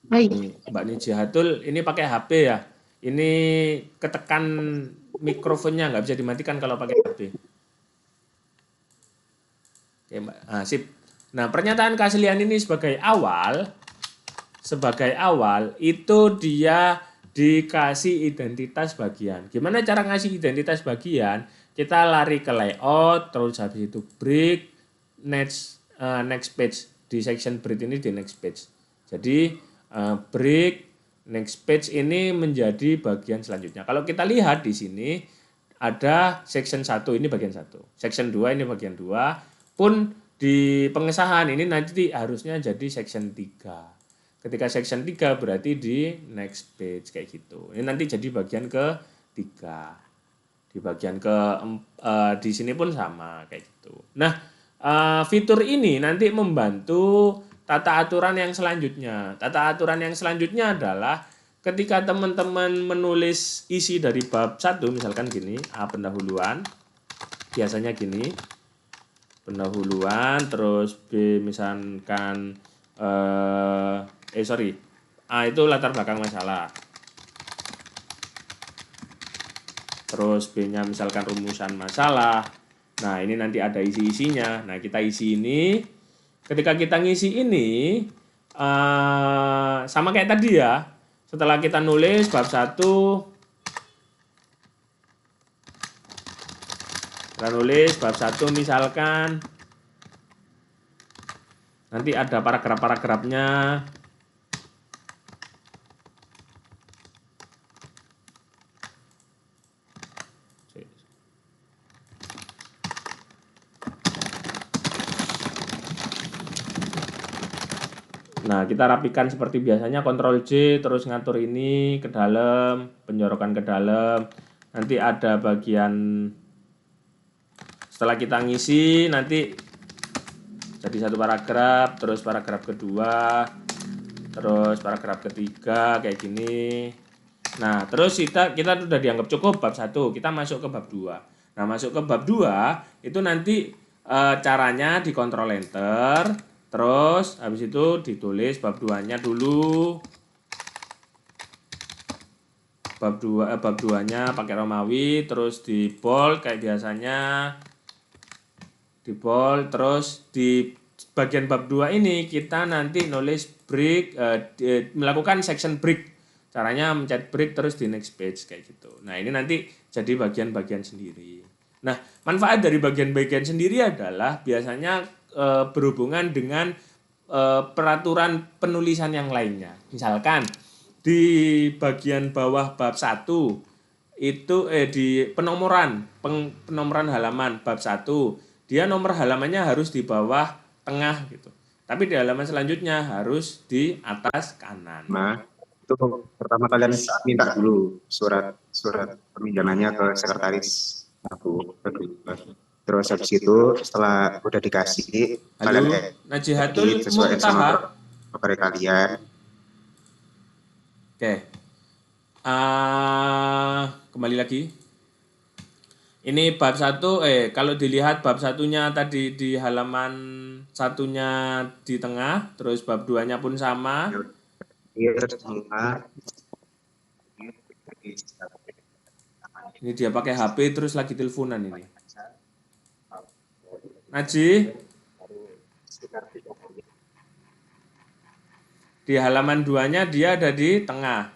nih, Mbak Nijihatul ini pakai HP ya. Ini ketekan mikrofonnya nggak bisa dimatikan kalau pakai HP. Oke, Mbak. Nah, sip. Nah, pernyataan keaslian ini sebagai awal itu dia dikasih identitas bagian. Gimana cara ngasih identitas bagian? Kita lari ke layout, terus habis itu break, next page. Di section break ini di next page. Jadi break, next page ini menjadi bagian selanjutnya. Kalau kita lihat di sini ada section 1 ini bagian 1, section 2 ini bagian 2, pun di pengesahan ini nanti harusnya jadi section 3. Ketika section 3 berarti di next page kayak gitu. Ini nanti jadi bagian ke-3. Di bagian di sini pun sama kayak gitu. Nah, fitur ini nanti membantu tata aturan yang selanjutnya. Tata aturan yang selanjutnya adalah ketika teman-teman menulis isi dari bab 1, misalkan gini, A pendahuluan, biasanya gini, pendahuluan, terus B misalkan, A itu latar belakang masalah. Terus B-nya misalkan rumusan masalah. Nah, ini nanti ada isi-isinya. Nah, kita isi ini. Ketika kita ngisi ini, sama kayak tadi ya, setelah kita nulis bab 1, kita nulis bab 1 misalkan, nanti ada paragraf-paragrafnya. Nah, kita rapikan seperti biasanya, Ctrl J, terus ngatur ini ke dalam, penjorokan ke dalam. Nanti ada bagian, setelah kita ngisi, nanti jadi satu paragraf, terus paragraf kedua, terus paragraf ketiga, kayak gini. Nah, terus kita sudah dianggap cukup bab 1, kita masuk ke bab 2. Nah, masuk ke bab 2, itu nanti caranya di kontrol enter, terus habis itu ditulis bab 2-nya dulu. Bab 2-nya pakai Romawi, terus di bold kayak biasanya. Di bold, terus di bagian bab 2 ini kita nanti nulis break, melakukan section break. Caranya mencet break terus di next page kayak gitu. Nah, ini nanti jadi bagian-bagian sendiri. Nah, manfaat dari bagian-bagian sendiri adalah biasanya berhubungan dengan peraturan penulisan yang lainnya. Misalkan di bagian bawah bab 1 itu di penomoran halaman bab 1, dia nomor halamannya harus di bawah tengah gitu. Tapi di halaman selanjutnya harus di atas kanan. Nah, itu pertama kalian minta dulu surat peminjamannya ke sekretaris aku kedua. Terus habis itu setelah udah dikasih, kalian Halo, Najihatul sesuai sama Muntaha. proker kalian. Oke. Kembali lagi. Ini bab 1, kalau dilihat bab satunya tadi di halaman satunya di tengah, terus bab 2-nya pun sama. Iya, terus semua. Ini dia pakai HP terus lagi teleponan ini. Naji, di halaman 2-nya dia ada di tengah.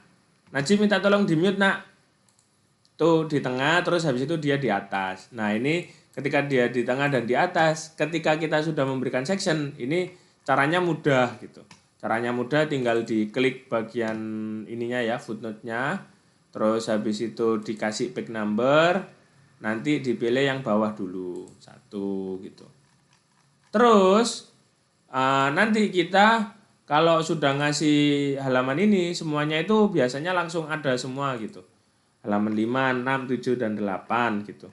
Naji minta tolong di mute, nak. Tuh di tengah, terus habis itu dia di atas. Nah ini ketika dia di tengah dan di atas, ketika kita sudah memberikan section, ini caranya mudah gitu. Caranya mudah, tinggal diklik bagian ininya ya, footnote-nya. Terus habis itu dikasih page number, nanti dipilih yang bawah dulu, 1 gitu. Terus nanti kita kalau sudah ngasih halaman ini, semuanya itu biasanya langsung ada semua gitu. Halaman 5, 6, 7, dan 8 gitu.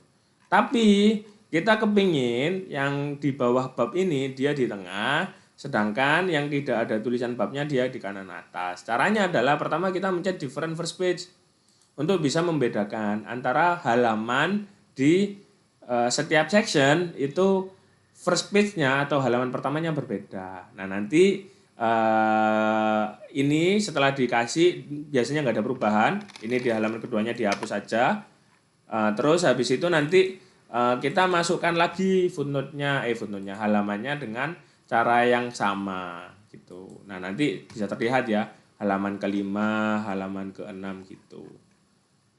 Tapi kita kepingin yang di bawah bab ini dia di tengah, sedangkan yang tidak ada tulisan babnya dia di kanan atas. Caranya adalah pertama kita mencet different first page untuk bisa membedakan antara halaman di setiap section itu first page-nya atau halaman pertamanya berbeda. Nah nanti ini setelah dikasih biasanya nggak ada perubahan. Ini di halaman keduanya dihapus saja. Terus habis itu nanti kita masukkan lagi footnote-nya halamannya dengan cara yang sama gitu. Nah nanti bisa terlihat ya halaman ke-5, halaman ke-6 gitu.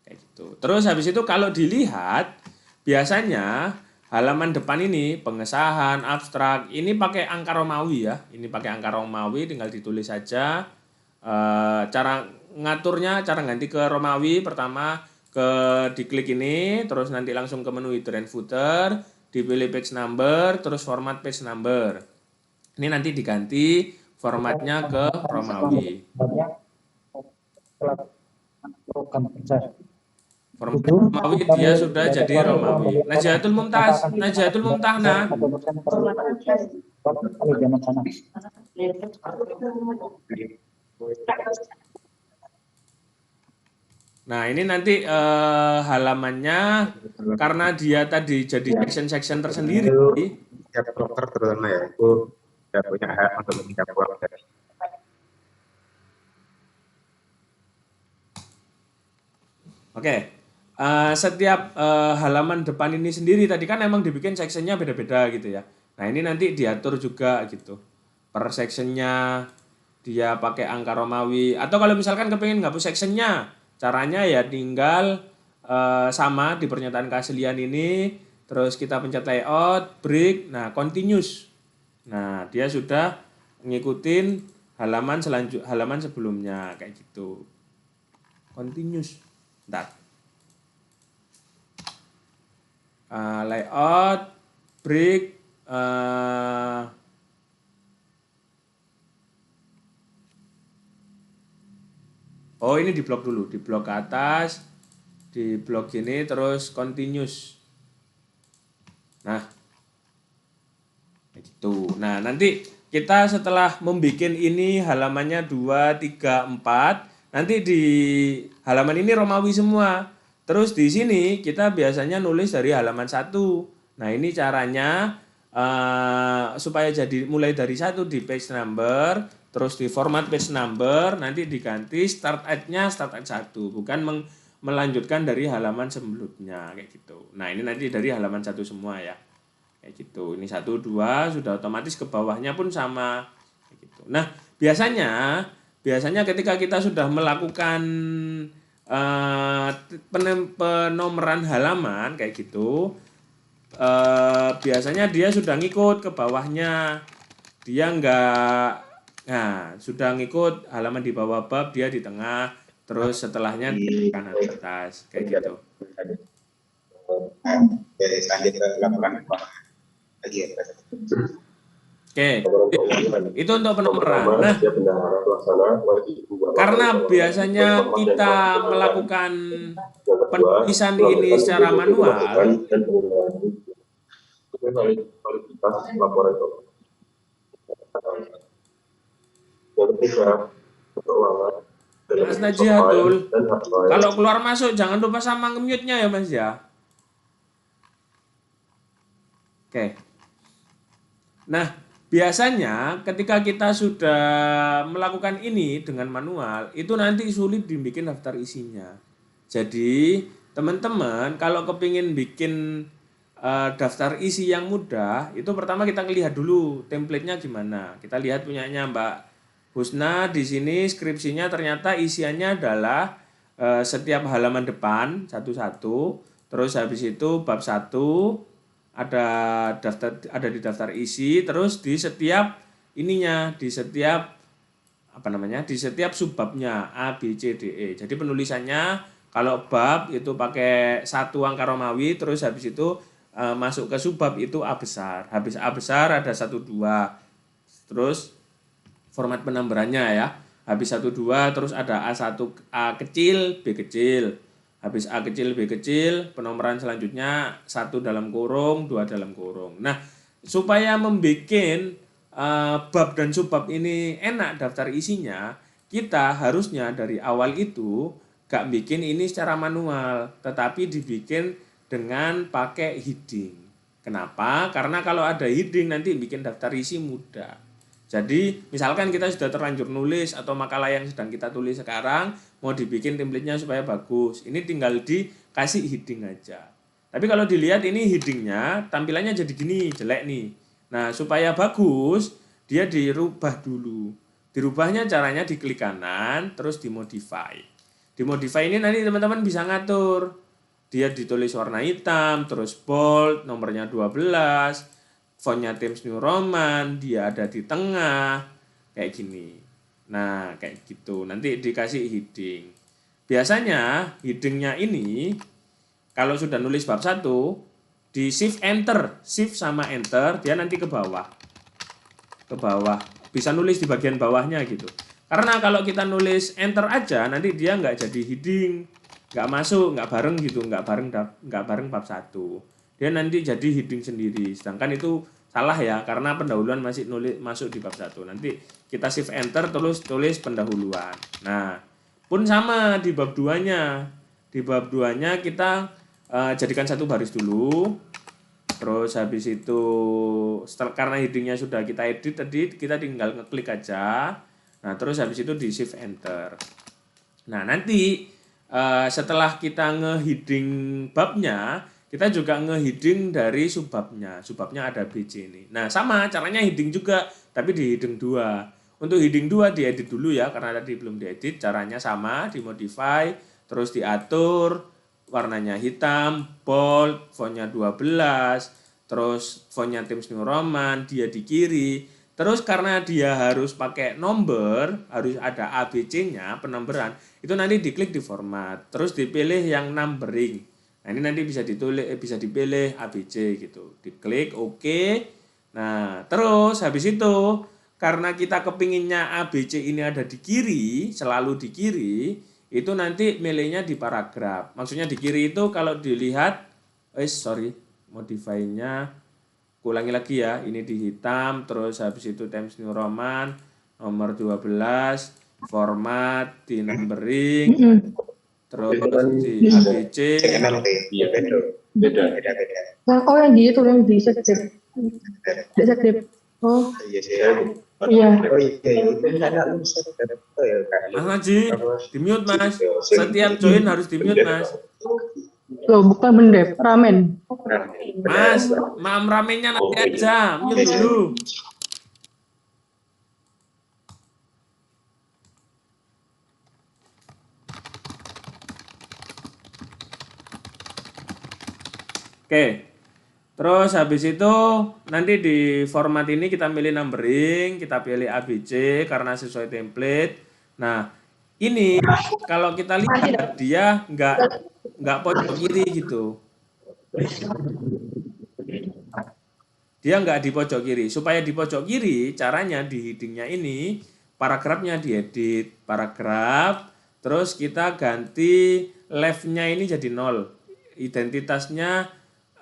Kayak gitu. Terus habis itu kalau dilihat biasanya halaman depan ini pengesahan, abstrak, ini pakai angka Romawi ya. Ini pakai angka Romawi, tinggal ditulis saja. Cara ngaturnya, cara ganti ke Romawi, pertama diklik ini, terus nanti langsung ke menu header and footer, dipilih page number, terus format page number. Ini nanti diganti formatnya ke Romawi. Format Romawi dia sudah jadi Romawi. Najihatul Mumtahna. Nah ini nanti halamannya karena dia tadi jadi section-section tersendiri. Tiap proker terutama ya itu tidak punya hak untuk meminta uang dari. Oke. Setiap halaman depan ini sendiri tadi kan emang dibikin sectionnya beda-beda gitu ya. Nah ini nanti diatur juga gitu. Per sectionnya dia pakai angka Romawi. Atau kalau misalkan kepengen ngapus sectionnya, caranya ya tinggal sama di pernyataan keaslian ini. Terus kita pencet layout, break, nah continuous. Nah dia sudah ngikutin halaman sebelumnya kayak gitu. Continuous. Bentar. Layout, break, ini di blok dulu, di blok ke atas, di blok gini terus continuous. Nah, gitu. Nah, nanti kita setelah membuat ini halamannya 2, 3, 4, nanti di halaman ini Romawi semua. Terus di sini kita biasanya nulis dari halaman 1. Nah ini caranya supaya jadi mulai dari 1 di page number, terus di format page number, nanti diganti start at-nya start at 1, bukan melanjutkan dari halaman sebelumnya kayak gitu. Nah ini nanti dari halaman 1 semua ya, kayak gitu. Ini 1, 2 sudah otomatis ke bawahnya pun sama kayak gitu. Nah biasanya ketika kita sudah melakukan penomoran halaman kayak gitu, biasanya dia sudah ngikut ke bawahnya, dia sudah ngikut halaman di bawah bab, dia di tengah, terus setelahnya di kanan atas kayak gitu. Oke, itu untuk penomoran. Nah, karena biasanya kita melakukan penulisan ini secara manual, validitas laporan itu. Yang ketiga, keuangan Mas Najihatul, kalau keluar masuk jangan lupa sama nge-mute-nya ya Mas ya. Oke. Nah, biasanya ketika kita sudah melakukan ini dengan manual, itu nanti sulit dibikin daftar isinya. Jadi, teman-teman kalau kepingin bikin daftar isi yang mudah, itu pertama kita lihat dulu template-nya gimana. Kita lihat punyanya Mbak Husna di sini skripsinya ternyata isiannya adalah setiap halaman depan satu-satu, terus habis itu bab 1 ada di daftar isi, terus di setiap ininya, di setiap di setiap subbabnya A, B, C, D, E. Jadi penulisannya kalau bab itu pakai 1 angka Romawi, terus habis itu masuk ke subbab itu A besar. Habis A besar ada 1, 2. Terus format penambarannya ya. Habis 1, 2 terus ada A1, A kecil, B kecil. Habis A kecil, B kecil, penomoran selanjutnya 1 dalam kurung, 2 dalam kurung. Nah, supaya membuat bab dan subbab ini enak daftar isinya, kita harusnya dari awal itu gak bikin ini secara manual, tetapi dibikin dengan pakai heading. Kenapa? Karena kalau ada heading nanti bikin daftar isi mudah. Jadi misalkan kita sudah terlanjur nulis atau makalah yang sedang kita tulis sekarang mau dibikin template-nya supaya bagus, ini tinggal dikasih heading aja. Tapi kalau dilihat ini heading-nya tampilannya jadi gini, jelek nih. Nah supaya bagus dia dirubah dulu. Dirubahnya caranya diklik kanan terus dimodify. Dimodify ini nanti teman-teman bisa ngatur. Dia ditulis warna hitam, terus bold, nomornya 12, fontnya Times New Roman, dia ada di tengah, kayak gini. Nah, kayak gitu. Nanti dikasih heading. Biasanya headingnya ini, kalau sudah nulis bab 1, di shift enter, shift sama enter, dia nanti ke bawah. Ke bawah. Bisa nulis di bagian bawahnya gitu. Karena kalau kita nulis enter aja, nanti dia nggak jadi heading. Nggak masuk, nggak bareng gitu, nggak bareng bab 1. Dia nanti jadi heading sendiri. Sedangkan itu salah ya, karena pendahuluan masih masuk di bab 1. Nanti kita shift enter terus tulis pendahuluan. Nah, pun sama di bab 2-nya. Di bab 2-nya kita jadikan 1 baris dulu. Terus habis itu karena headingnya sudah kita edit tadi, kita tinggal ngeklik aja. Nah, terus habis itu di shift enter. Nah, nanti setelah kita nge-heading babnya, kita juga nge-heading dari subbabnya. Subbabnya ada BC ini. Nah, sama caranya heading juga, tapi di heading 2. Untuk heading 2 diedit dulu ya, karena tadi belum diedit. Caranya sama, dimodify, terus diatur, warnanya hitam, bold, fontnya 12, terus fontnya Times New Roman, dia di kiri. Terus karena dia harus pakai nomor, harus ada ABC-nya, penomboran, itu nanti diklik di format, terus dipilih yang numbering. Nah, ini nanti bisa dipilih ABC gitu. Diklik OK. Nah, terus habis itu karena kita kepinginnya ABC ini ada di kiri, selalu di kiri, itu nanti milihnya di paragraf. Maksudnya di kiri itu kalau dilihat, modify-nya ulangi lagi ya, ini di hitam, terus habis itu Times New Roman, nomor 12, format, di numbering, terus di ABC. Beda. Yang di itu yang di script. Di script. Oh. Iya. Mas Haji, di mute Mas. Setiap join harus di mute Mas. Loh, bukan bendep, ramen. Mas, ramennya nanti aja, mute dulu. Oke. Terus habis itu nanti di format ini kita pilih numbering, kita pilih ABC karena sesuai template. Nah, ini kalau kita lihat dia nggak pojok kiri gitu. Dia nggak di pojok kiri. Supaya di pojok kiri, caranya di headingnya ini, paragrafnya diedit. Paragraf, terus kita ganti left-nya ini jadi 0. Identitasnya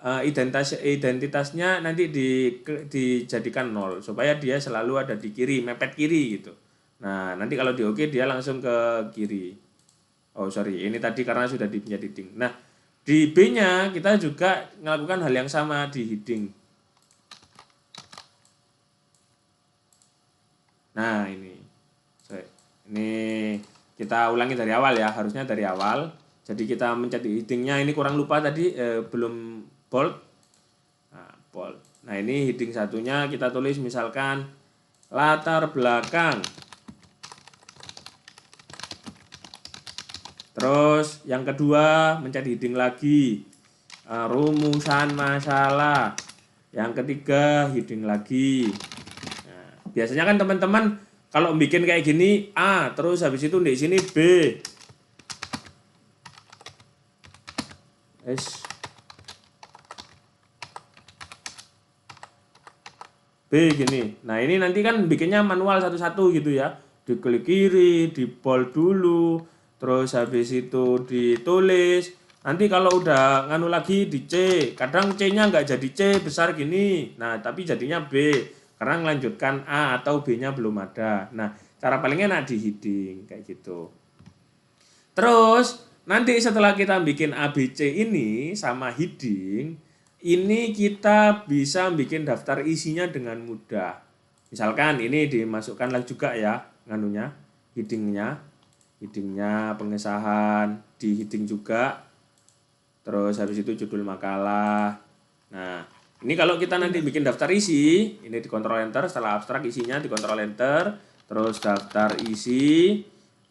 identitasnya nanti dijadikan 0 supaya dia selalu ada di kiri, mepet kiri gitu. Nah, nanti kalau di oke dia langsung ke kiri. Oh, sorry, ini tadi karena sudah di heading. Nah, di B-nya kita juga melakukan hal yang sama di heading. Nah, ini. Ini kita ulangi dari awal ya, harusnya dari awal. Jadi kita mencet di headingnya, ini kurang lupa tadi belum bold. Nah, bold. Nah, ini heading satunya kita tulis misalkan latar belakang. Terus yang kedua mencet heading lagi, rumusan masalah. Yang ketiga heading lagi. Nah, biasanya kan teman-teman kalau bikin kayak gini A, terus habis itu di sini B. B gini. Nah, ini nanti kan bikinnya manual satu-satu gitu ya. Diklik kiri, di bold dulu, terus habis itu ditulis. Nanti kalau udah nganu lagi di C, kadang C-nya nggak jadi C besar gini. Nah, tapi jadinya B karena melanjutkan A atau B-nya belum ada. Nah, cara paling enak di heading kayak gitu. Terus nanti setelah kita bikin ABC ini sama heading, ini kita bisa bikin daftar isinya dengan mudah. Misalkan ini dimasukkan lagi juga ya nganunya, headingnya pengesahan di heading juga. Terus habis itu judul makalah. Nah, ini kalau kita nanti bikin daftar isi, ini dikontrol enter, setelah abstrak isinya dikontrol enter, terus daftar isi.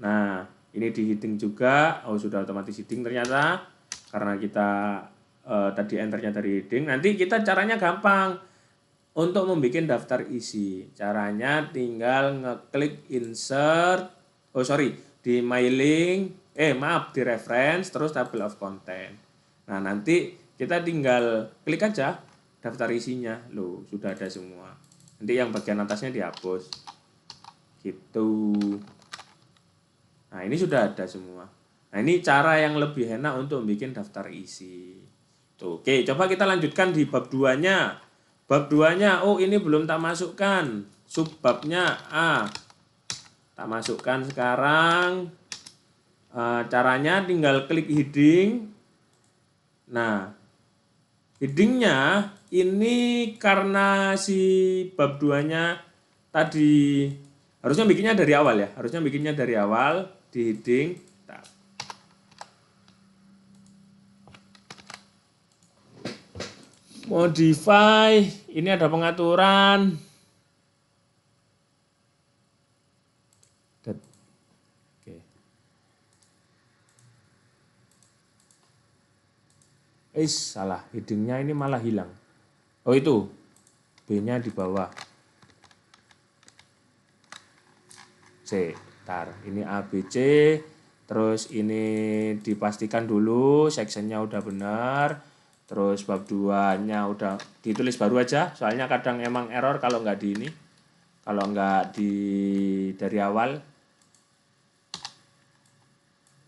Nah, ini di heading juga, oh sudah otomatis heading ternyata, karena kita tadi enternya dari heading. Nanti kita caranya gampang untuk membuat daftar isi. Caranya tinggal ngeklik insert, di mailing, di reference, terus table of content. Nah, nanti kita tinggal klik aja daftar isinya, loh sudah ada semua. Nanti yang bagian atasnya dihapus, gitu. Nah, ini sudah ada semua. Nah, ini cara yang lebih enak untuk bikin daftar isi. Tuh, oke, coba kita lanjutkan di bab 2-nya. Bab 2-nya, oh ini belum tak masukkan. Subbabnya A. Tak masukkan sekarang. Caranya tinggal klik heading. Nah, headingnya ini karena si bab 2-nya tadi harusnya bikinnya dari awal ya. Harusnya bikinnya dari awal di heading. Modify, ini ada pengaturan. Oke. Salah, headingnya ini malah hilang. Oh itu, B-nya di bawah. C, ini A, B, C. Terus ini dipastikan dulu sectionnya udah benar. Terus bab 2-nya udah ditulis baru aja, soalnya kadang emang error kalau nggak di ini, kalau nggak dari awal.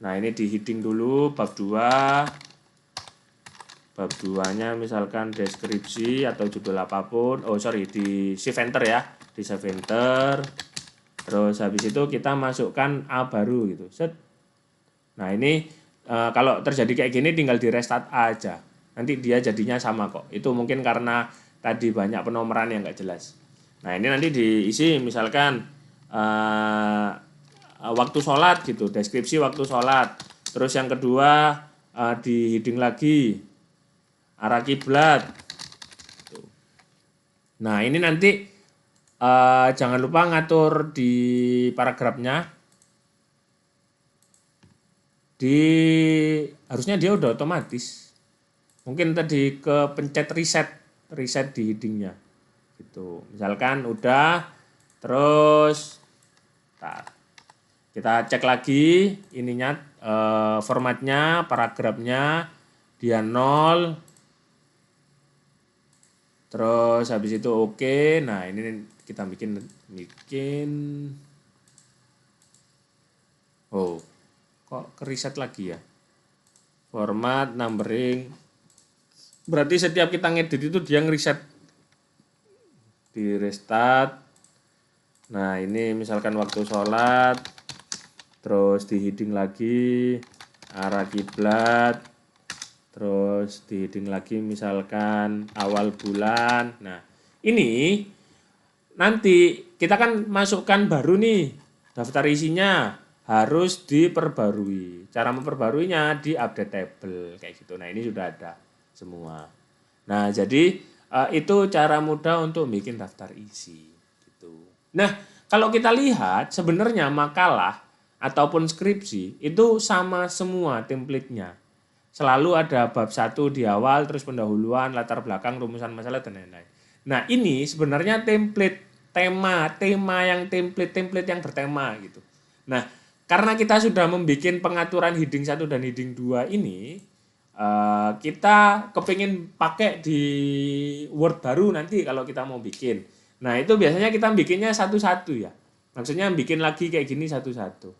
Nah, ini di heading dulu bab 2. Bab 2-nya misalkan deskripsi atau judul apapun. Di save enter ya, di save enter. Terus habis itu kita masukkan A baru gitu. Set. Nah, ini kalau terjadi kayak gini tinggal di restart A aja. Nanti dia jadinya sama kok. Itu mungkin karena tadi banyak penomoran yang nggak jelas. Nah, ini nanti diisi misalkan waktu sholat gitu, deskripsi waktu sholat. Terus yang kedua di heading lagi arah kiblat. Nah, ini nanti jangan lupa ngatur di paragrafnya. Harusnya dia udah otomatis. Mungkin tadi kepencet reset di headingnya gitu. Misalkan udah, terus kita cek lagi ininya, formatnya, paragrafnya dia 0. Terus habis itu oke. Nah, ini kita bikin kok ke reset lagi ya, format, numbering. Berarti setiap kita ngedit itu dia ngeriset di restart. Nah, ini misalkan waktu sholat, terus di heading lagi arah kiblat, terus di heading lagi misalkan awal bulan. Nah, ini nanti kita kan masukkan baru nih, daftar isinya harus diperbarui. Cara memperbaruinya di update table kayak gitu. Nah, ini sudah ada semua. Nah, jadi itu cara mudah untuk bikin daftar isi gitu. Nah, kalau kita lihat sebenarnya makalah ataupun skripsi itu sama semua template-nya. Selalu ada bab 1 di awal, terus pendahuluan, latar belakang, rumusan masalah, dan lain-lain. Nah, ini sebenarnya tema yang template yang bertema gitu. Nah, karena kita sudah membuat pengaturan heading 1 dan heading 2 ini, kita kepingin pakai di Word baru nanti kalau kita mau bikin. Nah, itu biasanya kita bikinnya satu-satu ya. Maksudnya bikin lagi kayak gini satu-satu.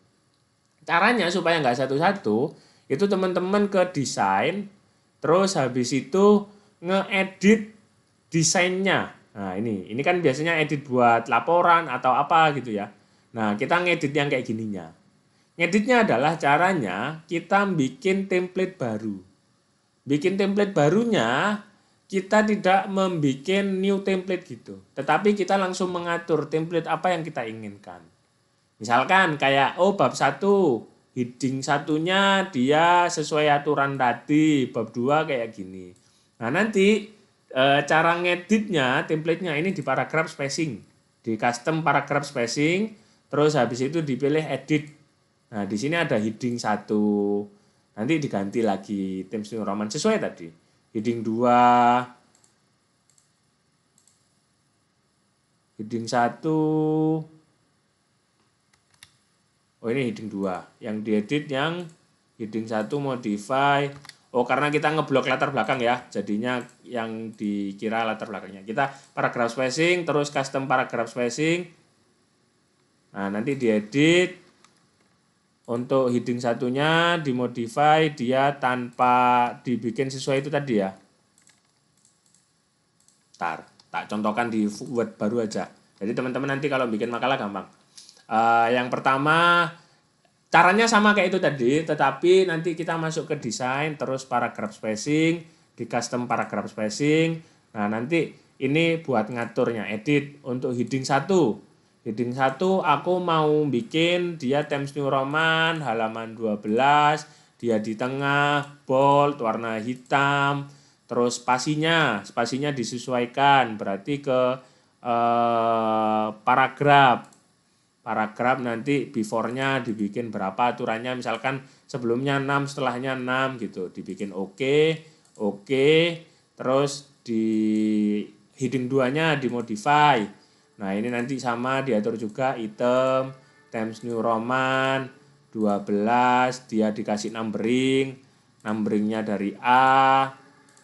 Caranya supaya nggak satu-satu, itu teman-teman ke desain, terus habis itu ngeedit desainnya. Nah, ini kan biasanya edit buat laporan atau apa gitu ya. Nah, kita ngedit yang kayak gininya. Ngeditnya adalah caranya kita bikin template baru. Bikin template barunya, kita tidak membuat new template gitu. Tetapi kita langsung mengatur template apa yang kita inginkan. Misalkan kayak bab 1 heading satunya dia sesuai aturan tadi, bab 2 kayak gini. Nah, nanti cara ngeditnya template-nya ini di paragraph spacing, di custom paragraph spacing, terus habis itu dipilih edit. Nah, di sini ada heading 1. Nanti diganti lagi Times New Roman sesuai tadi. Heading 2, heading 1. Oh, ini heading 2. Yang diedit yang heading 1 modify. Oh, karena kita ngeblok latar belakang ya. Jadinya yang dikira latar belakangnya. Kita paragraph spacing, terus custom paragraph spacing. Nah, nanti diedit. Untuk heading satunya dimodify dia tanpa dibikin sesuai itu tadi ya. Tak contohkan di Word baru aja. Jadi teman-teman nanti kalau bikin makalah gampang. Yang pertama caranya sama kayak itu tadi, tetapi nanti kita masuk ke desain, terus paragraph spacing, di custom paragraph spacing. Nah, nanti ini buat ngaturnya, edit untuk heading 1. Heading 1 aku mau bikin dia Times New Roman halaman 12, dia di tengah, bold, warna hitam, terus spasinya disesuaikan, berarti ke paragraf nanti before-nya dibikin berapa aturannya, misalkan sebelumnya 6, setelahnya 6 gitu, dibikin oke, terus di heading 2-nya dimodify. Nah, ini nanti sama diatur juga item Times New Roman 12, dia dikasih numberingnya dari A,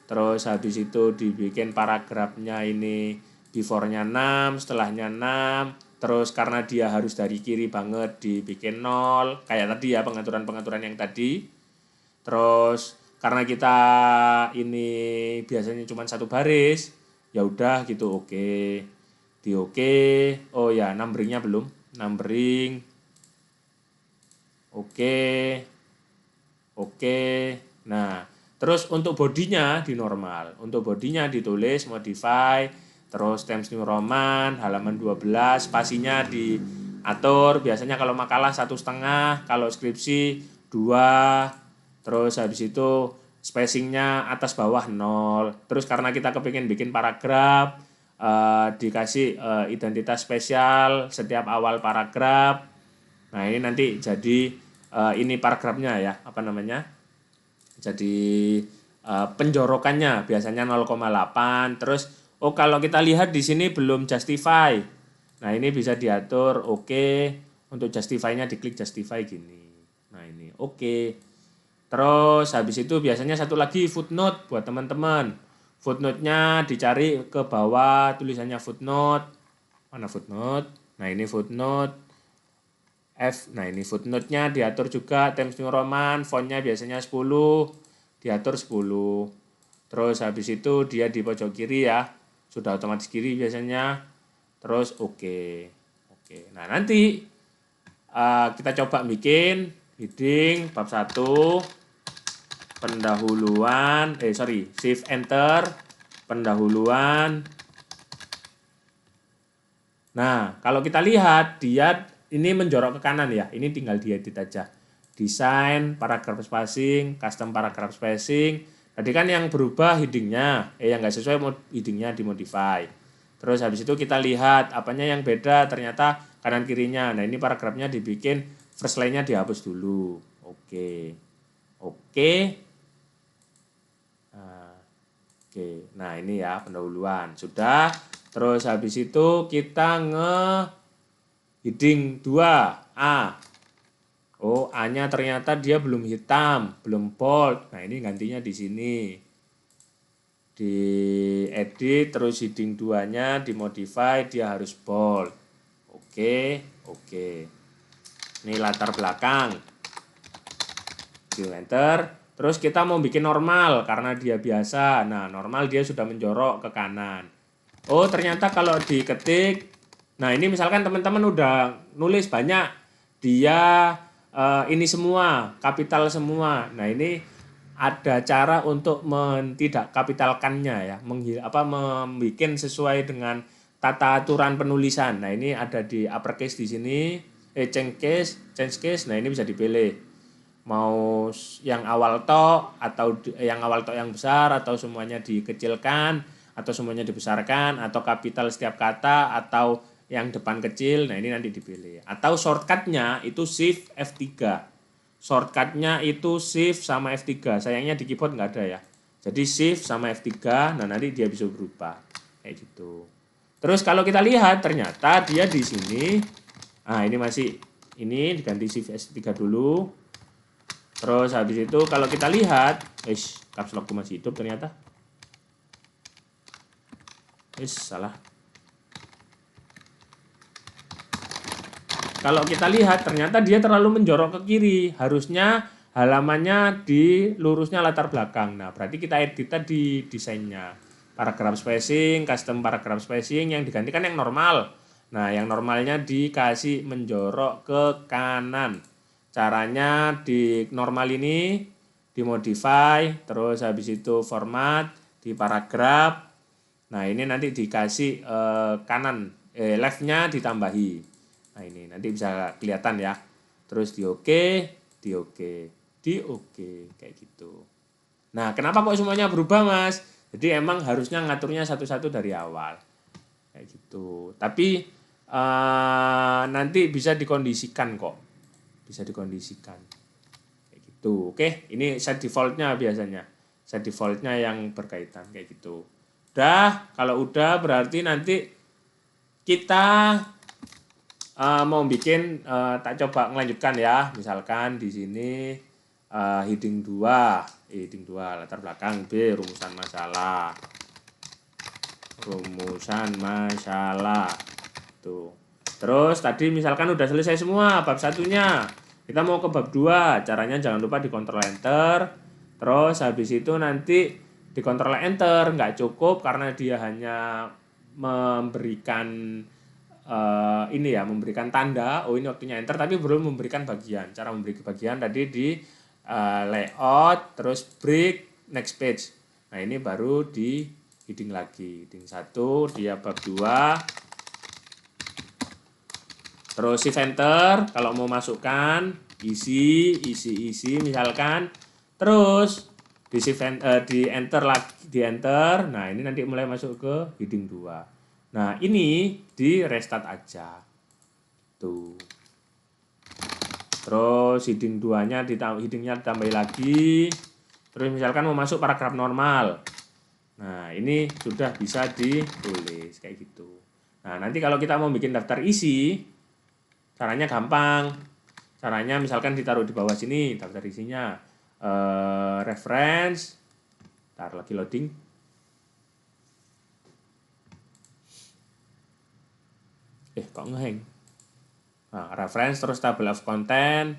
terus habis itu dibikin paragrafnya ini before-nya 6, setelahnya 6, terus karena dia harus dari kiri banget dibikin 0, kayak tadi ya pengaturan-pengaturan yang tadi. Terus karena kita ini biasanya cuma satu baris, ya udah gitu oke. Di oke. Oh ya, numberingnya belum. Numbering. Oke. Nah, terus untuk bodinya di normal. Untuk bodinya ditulis modify, terus Times New Roman halaman 12, spasinya diatur. Biasanya kalau makalah 1,5, kalau skripsi 2. Terus habis itu spacingnya atas bawah 0. Terus karena kita kepingin bikin paragraf, dikasih identitas spesial setiap awal paragraf. Nah, ini nanti jadi ini paragrafnya ya, jadi penjorokannya biasanya 0,8. Terus kalau kita lihat di sini belum justify. Nah, ini bisa diatur oke. Untuk justify-nya diklik justify gini. Nah, ini oke. Terus habis itu biasanya satu lagi footnote buat teman-teman. Footnote-nya dicari ke bawah, tulisannya footnote. Mana footnote? Nah, ini footnote F. Nah, ini footnote-nya diatur juga Times New Roman, font-nya biasanya 10, diatur 10. Terus habis itu dia di pojok kiri ya. Sudah otomatis kiri biasanya. Terus oke. Oke. Nah, nanti kita coba bikin heading bab 1 pendahuluan, shift enter, pendahuluan. Nah, kalau kita lihat dia ini menjorok ke kanan ya. Ini tinggal diedit aja. Desain, paragraph spacing, custom paragraph spacing. Tadi kan yang berubah headingnya, yang nggak sesuai headingnya dimodify. Terus habis itu kita lihat apanya yang beda, ternyata kanan kirinya. Nah, ini paragrafnya dibikin first line-nya dihapus dulu. Oke. Nah, ini ya pendahuluan. Sudah. Terus habis itu kita heading 2A. Oh, A-nya ternyata dia belum hitam, belum bold. Nah, ini gantinya di sini. Di edit, terus heading 2-nya dimodify, dia harus bold. Oke. Ini latar belakang. Di enter. Terus kita mau bikin normal karena dia biasa. Nah, normal dia sudah menjorok ke kanan. Oh, ternyata kalau diketik, nah ini misalkan teman-teman udah nulis banyak, dia ini semua, kapital semua. Nah, ini ada cara untuk tidak kapitalkannya ya, membuat sesuai dengan tata aturan penulisan. Nah, ini ada di uppercase di sini, change case. Nah, ini bisa dipilih. Mau yang awal tok atau yang awal tok yang besar atau semuanya dikecilkan atau semuanya dibesarkan atau kapital setiap kata atau yang depan kecil. Nah, ini nanti dipilih. Atau shortcutnya itu shift F3. Shortcutnya itu shift sama F3. Sayangnya di keyboard nggak ada ya. Jadi shift sama F3. Nah, nanti dia bisa berubah kayak gitu. Terus kalau kita lihat ternyata dia di sini. Nah, ini diganti shift F3 dulu. Terus habis itu kalau kita lihat, caps lock masih hidup ternyata. Salah. Kalau kita lihat ternyata dia terlalu menjorok ke kiri. Harusnya halamannya di lurusnya latar belakang. Nah, berarti kita edit tadi desainnya. Paragraph spacing, custom paragraph spacing yang digantikan yang normal. Nah, yang normalnya dikasih menjorok ke kanan. Caranya di normal ini dimodify, terus habis itu format di paragraf. Nah, ini nanti dikasih kanan, left-nya ditambahi. Nah, ini nanti bisa kelihatan ya. Terus di oke, kayak gitu. Nah, kenapa kok semuanya berubah, Mas? Jadi emang harusnya ngaturnya satu-satu dari awal. Kayak gitu. Tapi nanti bisa dikondisikan kok. Bisa dikondisikan kayak gitu. Oke, ini set defaultnya biasanya, set defaultnya yang berkaitan kayak gitu. Kalau udah berarti nanti kita mau bikin, tak coba melanjutkan ya. Misalkan di sini heading 2 latar belakang B, rumusan masalah tuh. Terus tadi misalkan udah selesai semua bab 1-nya. Kita mau ke bab 2. Caranya jangan lupa dikontrol enter. Terus habis itu nanti dikontrol enter nggak cukup karena dia hanya memberikan memberikan tanda. Oh, ini waktunya enter tapi belum memberikan bagian. Cara memberi bagian tadi di layout, terus break, next page. Nah, ini baru di heading lagi. Heading 1 dia bab 2. Terus shift enter kalau mau masukkan isi misalkan. Terus di enter. Nah, ini nanti mulai masuk ke heading 2. Nah, ini di restart aja. Tuh. Terus heading 2-nya headingnya ditambah lagi. Terus misalkan mau masuk paragraf normal. Nah, ini sudah bisa ditulis kayak gitu. Nah, nanti kalau kita mau bikin daftar isi, caranya gampang. Caranya misalkan ditaruh di bawah sini daftar isinya. Reference. Ntar lagi loading. Kok ngehang. Nah, reference terus table of content.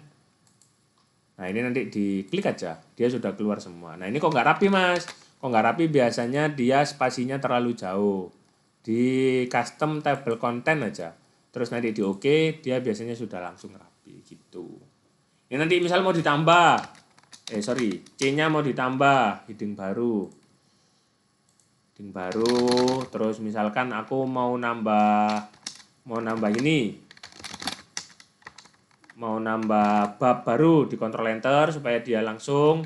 Nah, ini nanti diklik aja. Dia sudah keluar semua. Nah, ini kok nggak rapi, Mas. Kok nggak rapi biasanya dia spasinya terlalu jauh. Di custom table content aja. Terus nanti di OK, dia biasanya sudah langsung rapi gitu. Ini nanti misal mau ditambah, C-nya mau ditambah, heading baru. Heading baru, terus misalkan aku mau nambah ini. Mau nambah bab baru, di Ctrl Enter supaya dia langsung,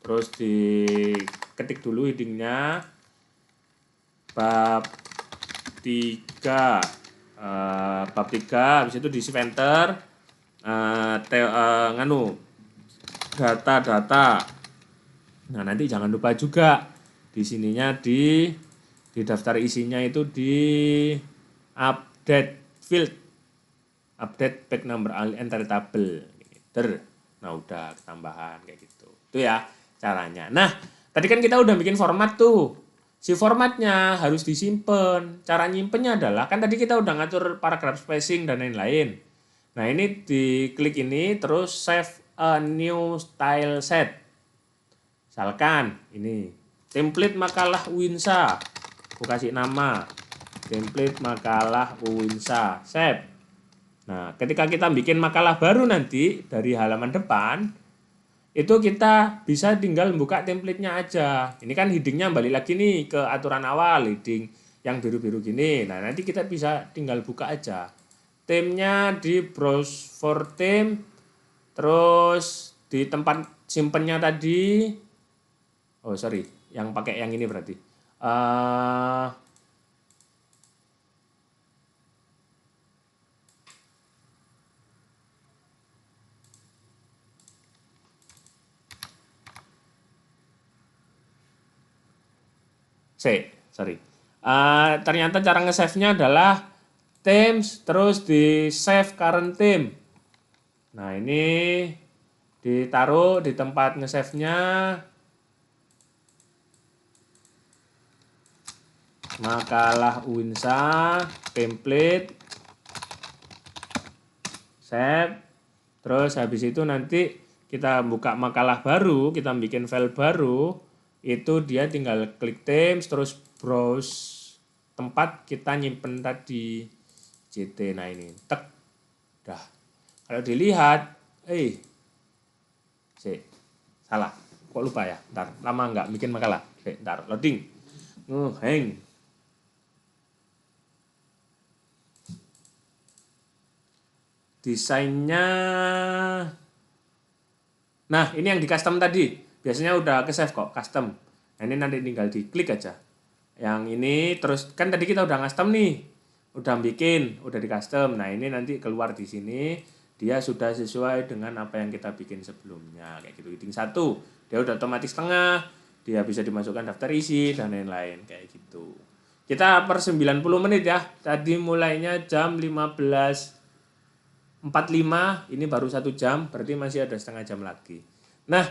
terus diketik dulu headingnya, bab 3, habis itu di shift enter, data. Nah nanti jangan lupa juga di sininya di daftar isinya itu di update field, update back number entry table. Nah udah tambahan kayak gitu. Itu ya caranya. Nah tadi kan kita udah bikin format tuh. Si formatnya harus disimpan. Cara nyimpennya adalah, kan tadi kita udah ngatur paragraph spacing dan lain-lain. Nah ini diklik ini, terus save a new style set. Misalkan ini, template makalah Uwinsa. Aku kasih nama, template makalah Uwinsa. Save. Nah ketika kita bikin makalah baru nanti, dari halaman depan, itu kita bisa tinggal buka template-nya aja. Ini kan heading-nya balik lagi nih ke aturan awal, heading yang biru-biru gini. Nah nanti kita bisa tinggal buka aja. Theme-nya di browse for theme, terus di tempat simpennya tadi, yang pakai yang ini berarti. Ternyata cara nge-save-nya adalah themes, terus di save current theme. Nah ini ditaruh di tempat nge-save-nya, makalah Uwinsa, template, save. Terus habis itu nanti kita buka makalah baru, kita bikin file baru, itu dia tinggal klik themes, terus browse tempat kita nyimpen tadi CT. Nah ini tek, dah. Kalau dilihat, salah, kok lupa ya, ntar lama nggak bikin makalah, ntar loading, hang. Desainnya, nah ini yang di custom tadi, biasanya udah ke save kok, custom. Nah ini nanti tinggal diklik aja. Yang ini terus kan tadi kita udah custom nih, udah bikin, udah di custom. Nah ini nanti keluar di sini, dia sudah sesuai dengan apa yang kita bikin sebelumnya kayak gitu. Heading 1 dia udah otomatis tengah, dia bisa dimasukkan daftar isi dan lain-lain kayak gitu. Kita per 90 menit ya. Tadi mulainya jam 15.45, ini baru 1 jam, berarti masih ada setengah jam lagi. Nah,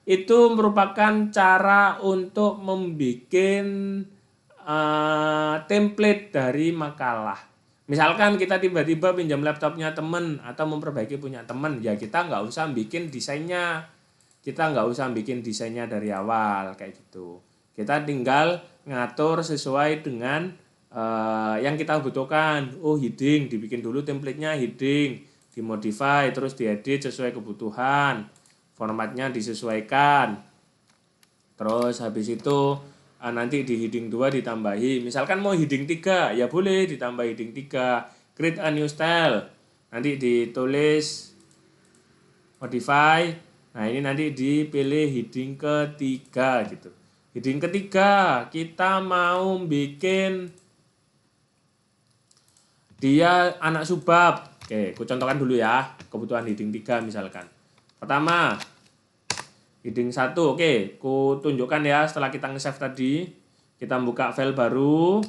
itu merupakan cara untuk membuat template dari makalah. Misalkan kita tiba-tiba pinjam laptopnya temen atau memperbaiki punya temen, ya kita nggak usah bikin desainnya. Kita nggak usah bikin desainnya dari awal kayak gitu. Kita tinggal ngatur sesuai dengan yang kita butuhkan. Heading, dibikin dulu template-nya heading, dimodify, terus diedit sesuai kebutuhan, formatnya disesuaikan. Terus habis itu nanti di heading 2 ditambahi, misalkan mau heading 3, ya boleh ditambah heading 3, create a new style, nanti ditulis modify. Nah ini nanti dipilih heading ketiga gitu. Heading ketiga kita mau bikin dia anak subbab. Oke, aku contohkan dulu ya kebutuhan heading 3 misalkan. Pertama, heading 1, oke, aku tunjukkan ya setelah kita nge-save tadi. Kita buka file baru.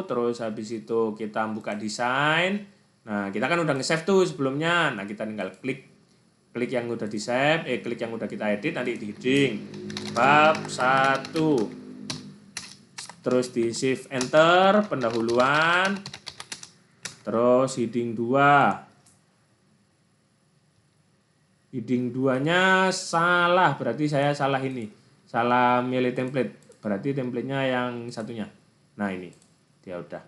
Terus habis itu kita buka desain. Nah, kita kan udah nge-save tuh sebelumnya. Nah, kita tinggal klik yang udah di-save, klik yang udah kita edit, nanti di heading bab 1. Terus di shift enter, pendahuluan. Terus heading 2. Heading 2-nya salah, berarti saya salah ini. Salah milih template. Berarti templatenya yang satunya. Nah, ini. Dia udah.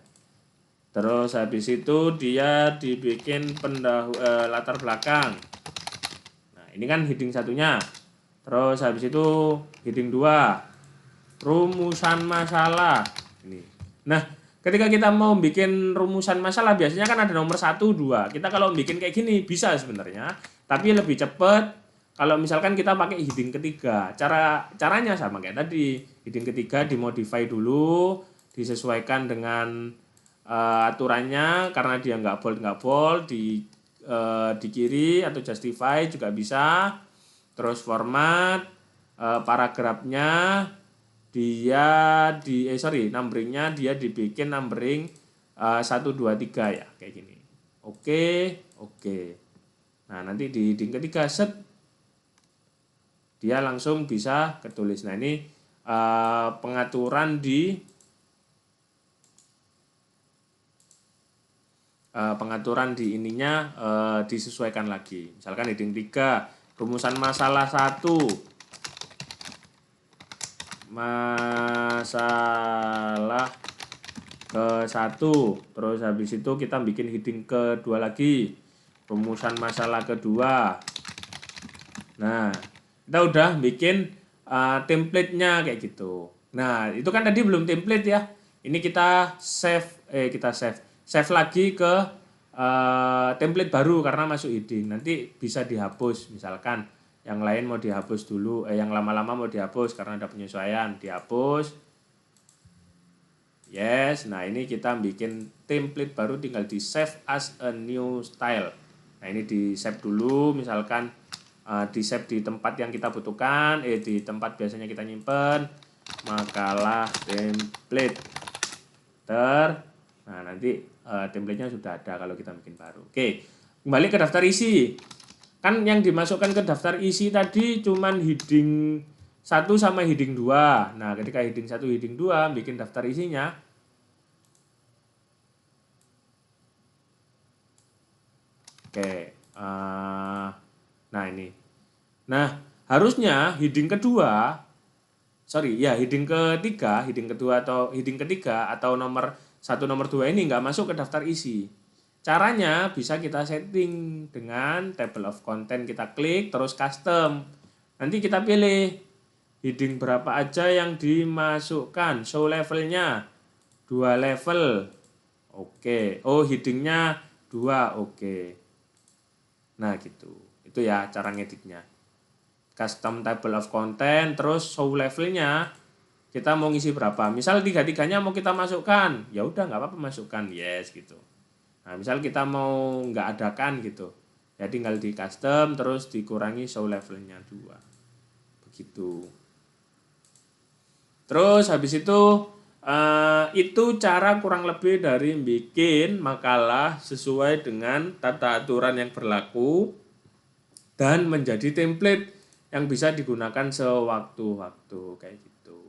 Terus habis itu dia dibikin latar belakang. Nah, ini kan heading satunya. Terus habis itu heading 2. Rumusan masalah. Ini. Nah, ketika kita mau bikin rumusan masalah biasanya kan ada nomor 1, 2. Kita kalau bikin kayak gini bisa sebenarnya, tapi lebih cepat kalau misalkan kita pakai heading ketiga. Caranya sama kayak tadi. Heading ketiga dimodify dulu, disesuaikan dengan aturannya, karena dia nggak bold di kiri atau justify juga bisa. Terus format paragrafnya dia numberingnya dia dibikin numbering 1, 2, 3 ya, kayak gini. Oke. Nah, nanti di heading ketiga set dia langsung bisa ketulis. Nah, ini pengaturan di ininya disesuaikan lagi. Misalkan heading 3, rumusan masalah 1. Masalah ke-1. Terus habis itu kita bikin heading kedua lagi, rumusan masalah kedua. Nah, kita udah bikin template-nya kayak gitu. Nah, itu kan tadi belum template ya. Ini kita save lagi ke template baru karena masuk heading. Nanti bisa dihapus, misalkan yang lain mau dihapus dulu, yang lama-lama mau dihapus karena ada penyesuaian, dihapus. Yes, nah ini kita bikin template baru, tinggal di save as a new style. Nah, ini di save dulu, misalkan di save di tempat yang kita butuhkan, di tempat biasanya kita nyimpen makalah template. Nah, nanti template-nya sudah ada kalau kita bikin baru. Oke, kembali ke daftar isi. Kan yang dimasukkan ke daftar isi tadi cuman heading 1 sama heading 2. Nah, ketika heading 1, heading 2 bikin daftar isinya. Oke. Nah, ini. Nah, harusnya heading kedua, heading ketiga atau nomor 1, nomor 2 ini nggak masuk ke daftar isi. Caranya bisa kita setting dengan table of content, kita klik terus custom. Nanti kita pilih heading berapa aja yang dimasukkan, show levelnya 2 level. Oke. Oh, headingnya 2, oke. Nah, gitu. Itu ya cara ngeditnya. Custom table of content, terus show levelnya kita mau ngisi berapa. Misal 3-3-nya mau kita masukkan, ya udah nggak apa-apa masukkan, yes gitu. Nah, misal kita mau nggak adakan gitu, ya tinggal di custom terus dikurangi show levelnya 2. Begitu. Terus habis itu cara kurang lebih dari bikin makalah sesuai dengan tata aturan yang berlaku dan menjadi template yang bisa digunakan sewaktu-waktu kayak gitu.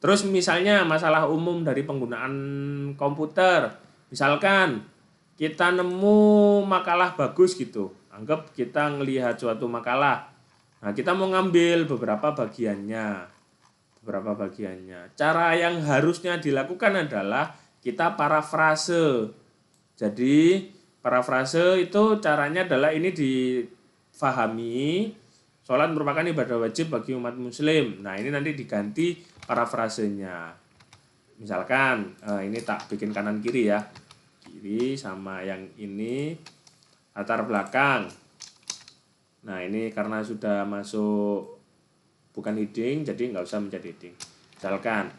Terus misalnya masalah umum dari penggunaan komputer, misalkan kita nemu makalah bagus gitu, anggap kita ngelihat suatu makalah, nah kita mau ngambil beberapa bagiannya. Cara yang harusnya dilakukan adalah kita parafrase. Jadi parafrase itu caranya adalah ini difahami, sholat merupakan ibadah wajib bagi umat muslim. Nah, ini nanti diganti parafrasenya. Misalkan ini tak bikin kanan kiri ya. Kiri sama yang ini latar belakang. Nah, ini karena sudah masuk bukan heading, jadi nggak usah menjadi heading. Misalkan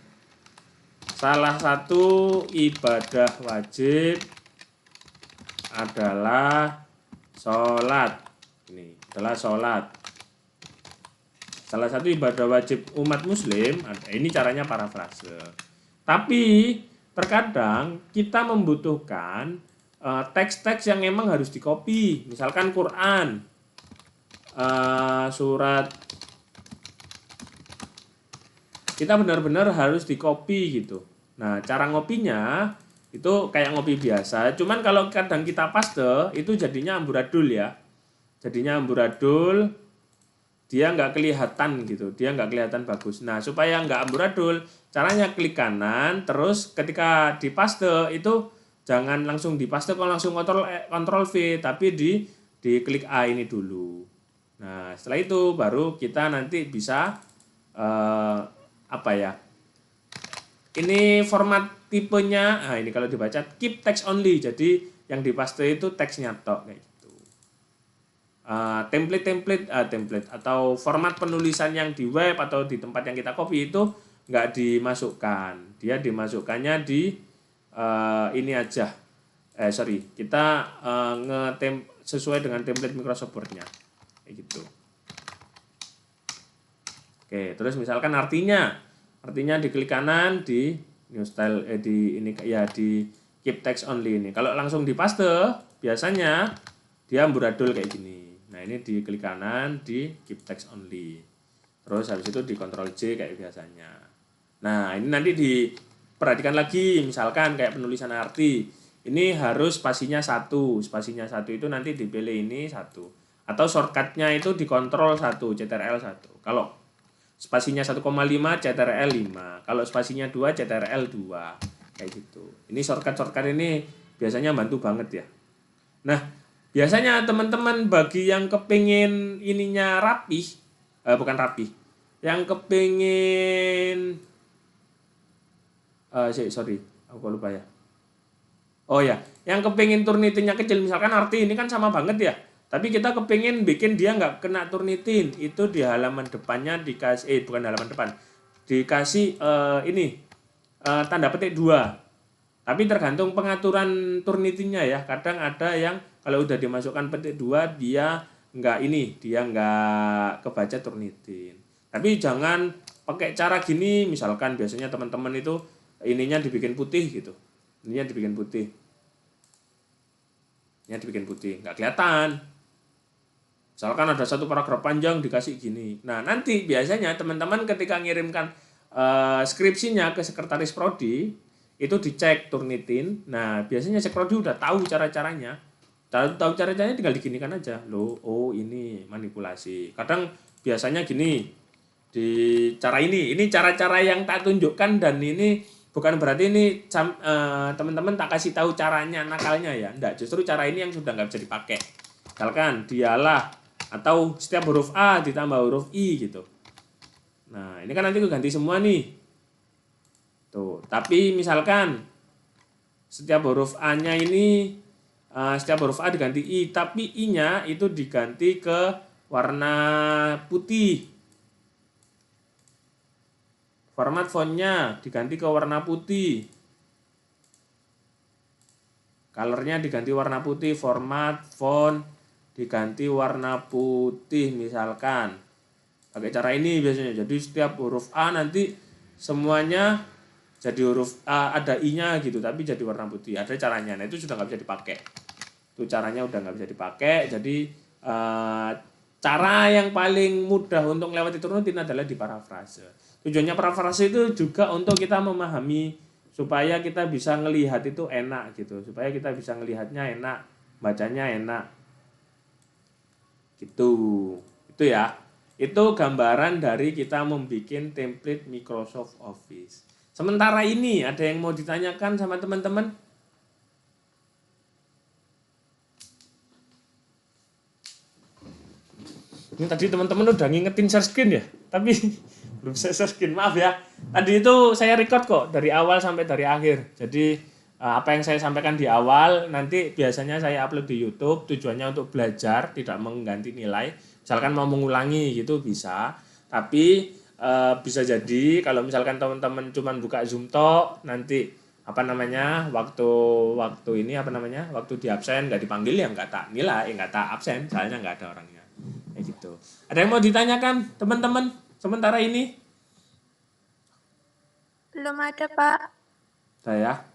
salah satu ibadah wajib adalah sholat. Ini adalah sholat. Salah satu ibadah wajib umat muslim, ini caranya parafrase. Tapi terkadang kita membutuhkan teks-teks yang memang harus di-copy. Misalkan Quran, surat, kita benar-benar harus di-copy gitu. Nah, cara ngopinya itu kayak ngopi biasa. Cuman kalau kadang kita paste, itu jadinya amburadul ya. jadinya amburadul, dia nggak kelihatan gitu, dia nggak kelihatan bagus. Nah, supaya nggak amburadul, caranya klik kanan, terus ketika di paste itu jangan langsung di paste, kalau langsung kontrol V, tapi di klik A ini dulu. Nah, setelah itu baru kita nanti bisa apa ya? Ini format tipenya, nah ini kalau dibaca keep text only, jadi yang dipaste itu teksnya tok kayak gitu. Template atau format penulisan yang di web atau di tempat yang kita copy itu nggak dimasukkan, dia dimasukkannya di ini aja. Kita sesuai dengan template Microsoft Word-nya kayak gitu. Oke, terus misalkan artinya diklik kanan di new style di ini ya di keep text only ini. Kalau langsung dipaste biasanya dia amburadul kayak gini. Nah, ini diklik kanan di keep text only. Terus habis itu di Ctrl J kayak biasanya. Nah, ini nanti diperhatikan lagi, misalkan kayak penulisan arti. Ini harus spasinya 1. Spasinya 1 itu nanti dipilih ini 1. Atau shortcutnya itu di Ctrl 1, Ctrl 1. Kalau spasinya 1,5 Ctrl 5. Kalau spasinya 2 Ctrl 2. Kayak gitu. Ini shortcut ini biasanya bantu banget ya. Nah, biasanya teman-teman bagi yang kepingin ininya rapih, bukan rapih, yang kepingin aku lupa ya. Oh ya, yang kepingin Turnitinnya kecil, misalkan arti ini kan sama banget ya. Tapi kita kepingin bikin dia nggak kena Turnitin, itu di halaman depannya dikasih, bukan halaman depan, dikasih tanda petik 2. Tapi tergantung pengaturan Turnitinnya ya. Kadang ada yang kalau udah dimasukkan petik 2 dia nggak kebaca Turnitin. Tapi jangan pakai cara gini, misalkan biasanya teman-teman itu ininya dibikin putih gitu. Ininya dibikin putih. Nggak kelihatan. Misalkan ada satu paragraf panjang dikasih gini. Nah, nanti biasanya teman-teman ketika ngirimkan skripsinya ke sekretaris prodi, itu dicek Turnitin. Nah, biasanya sekretaris prodi udah tahu cara-caranya. Tahu caranya tinggal diginikan aja. Loh, oh ini manipulasi. Kadang biasanya gini, di cara ini cara-cara yang tak tunjukkan, dan ini bukan berarti ini teman-teman tak kasih tahu caranya nakalnya ya. Enggak, justru cara ini yang sudah nggak bisa dipakai. Misalkan dialah atau setiap huruf A ditambah huruf I gitu. Nah, ini kan nanti ganti semua nih. Tuh, tapi misalkan setiap huruf A-nya ini setiap huruf A diganti I, tapi I-nya itu diganti ke warna putih. Format fontnya diganti ke warna putih. Colornya diganti warna putih, format font diganti warna putih misalkan. Pakai cara ini biasanya. Jadi setiap huruf A nanti semuanya jadi huruf A, ada I-nya gitu, tapi jadi warna putih. Ada caranya. Nah, itu sudah nggak bisa dipakai. Itu caranya udah nggak bisa dipakai. Jadi cara yang paling mudah untuk melewati Turnitin adalah di parafrase. Tujuannya parafrase itu juga untuk kita memahami, supaya kita bisa ngelihat itu enak gitu, supaya kita bisa ngelihatnya enak, bacanya enak gitu. Itu ya, itu gambaran dari kita membuat template Microsoft Office. Sementara ini ada yang mau ditanyakan sama teman-teman? Ini tadi teman-teman udah ngingetin share screen ya, tapi belum saya share screen, maaf ya. Tadi itu saya record kok dari awal sampai dari akhir. Jadi apa yang saya sampaikan di awal nanti biasanya saya upload di YouTube, tujuannya untuk belajar, tidak mengganti nilai. Misalkan mau mengulangi gitu bisa, tapi bisa jadi kalau misalkan teman-teman cuma buka Zoom tok, nanti waktu di absen nggak dipanggil ya nggak tak nilai, nggak tak absen, soalnya nggak ada orangnya. Kayak gitu. Ada yang mau ditanyakan teman-teman sementara ini? Belum ada, Pak. Saya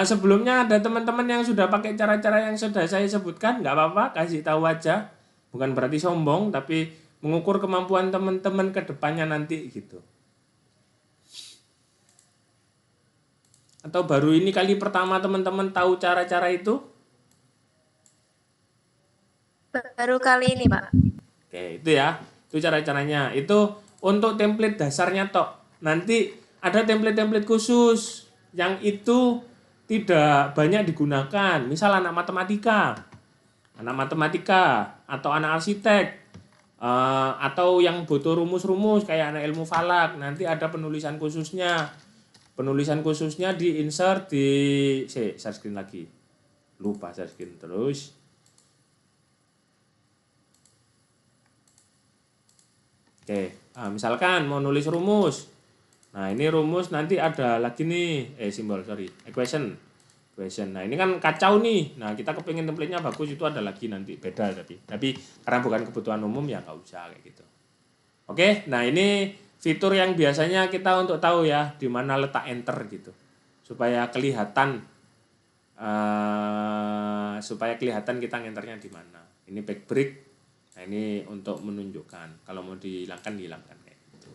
sebelumnya ada teman-teman yang sudah pakai cara-cara yang sudah saya sebutkan, nggak apa-apa, kasih tahu aja. Bukan berarti sombong, tapi mengukur kemampuan teman-teman ke depannya nanti gitu. Atau baru ini kali pertama teman-teman tahu cara-cara itu? Baru kali ini, Pak. Oke, itu ya. Itu cara-caranya. Itu untuk template dasarnya tok. Nanti ada template-template khusus yang itu tidak banyak digunakan. Misal anak matematika atau anak arsitek, atau yang butuh rumus-rumus kayak anak ilmu falak, nanti ada penulisan khususnya. Penulisan khususnya di insert di share screen lagi. Lupa share screen terus. Oke, misalkan mau nulis rumus. Nah, ini rumus nanti ada lagi nih, equation. Nah, ini kan kacau nih. Nah, kita kepingin template-nya bagus, itu ada lagi nanti, beda tapi karena bukan kebutuhan umum ya nggak usah kayak gitu. Oke, nah ini fitur yang biasanya kita untuk tahu ya di mana letak enter gitu. Supaya kelihatan kita ngenternya di mana. Ini back break. Nah, ini untuk menunjukkan kalau mau dihilangkan kayak gitu.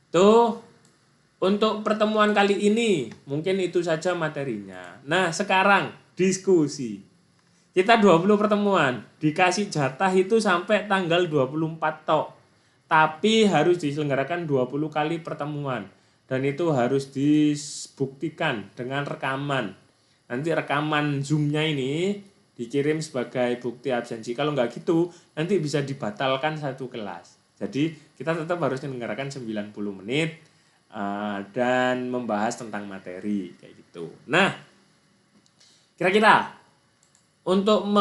Tuh, untuk pertemuan kali ini mungkin itu saja materinya. Nah, sekarang diskusi. Kita 20 pertemuan, dikasih jatah itu sampai tanggal 24 tok. Tapi harus diselenggarakan 20 kali pertemuan dan itu harus dibuktikan dengan rekaman. Nanti rekaman Zoom-nya ini dikirim sebagai bukti absensi. Kalau nggak gitu, nanti bisa dibatalkan satu kelas. Jadi kita tetap harus menyelenggarakan 90 menit dan membahas tentang materi kayak gitu. Nah, kira-kira untuk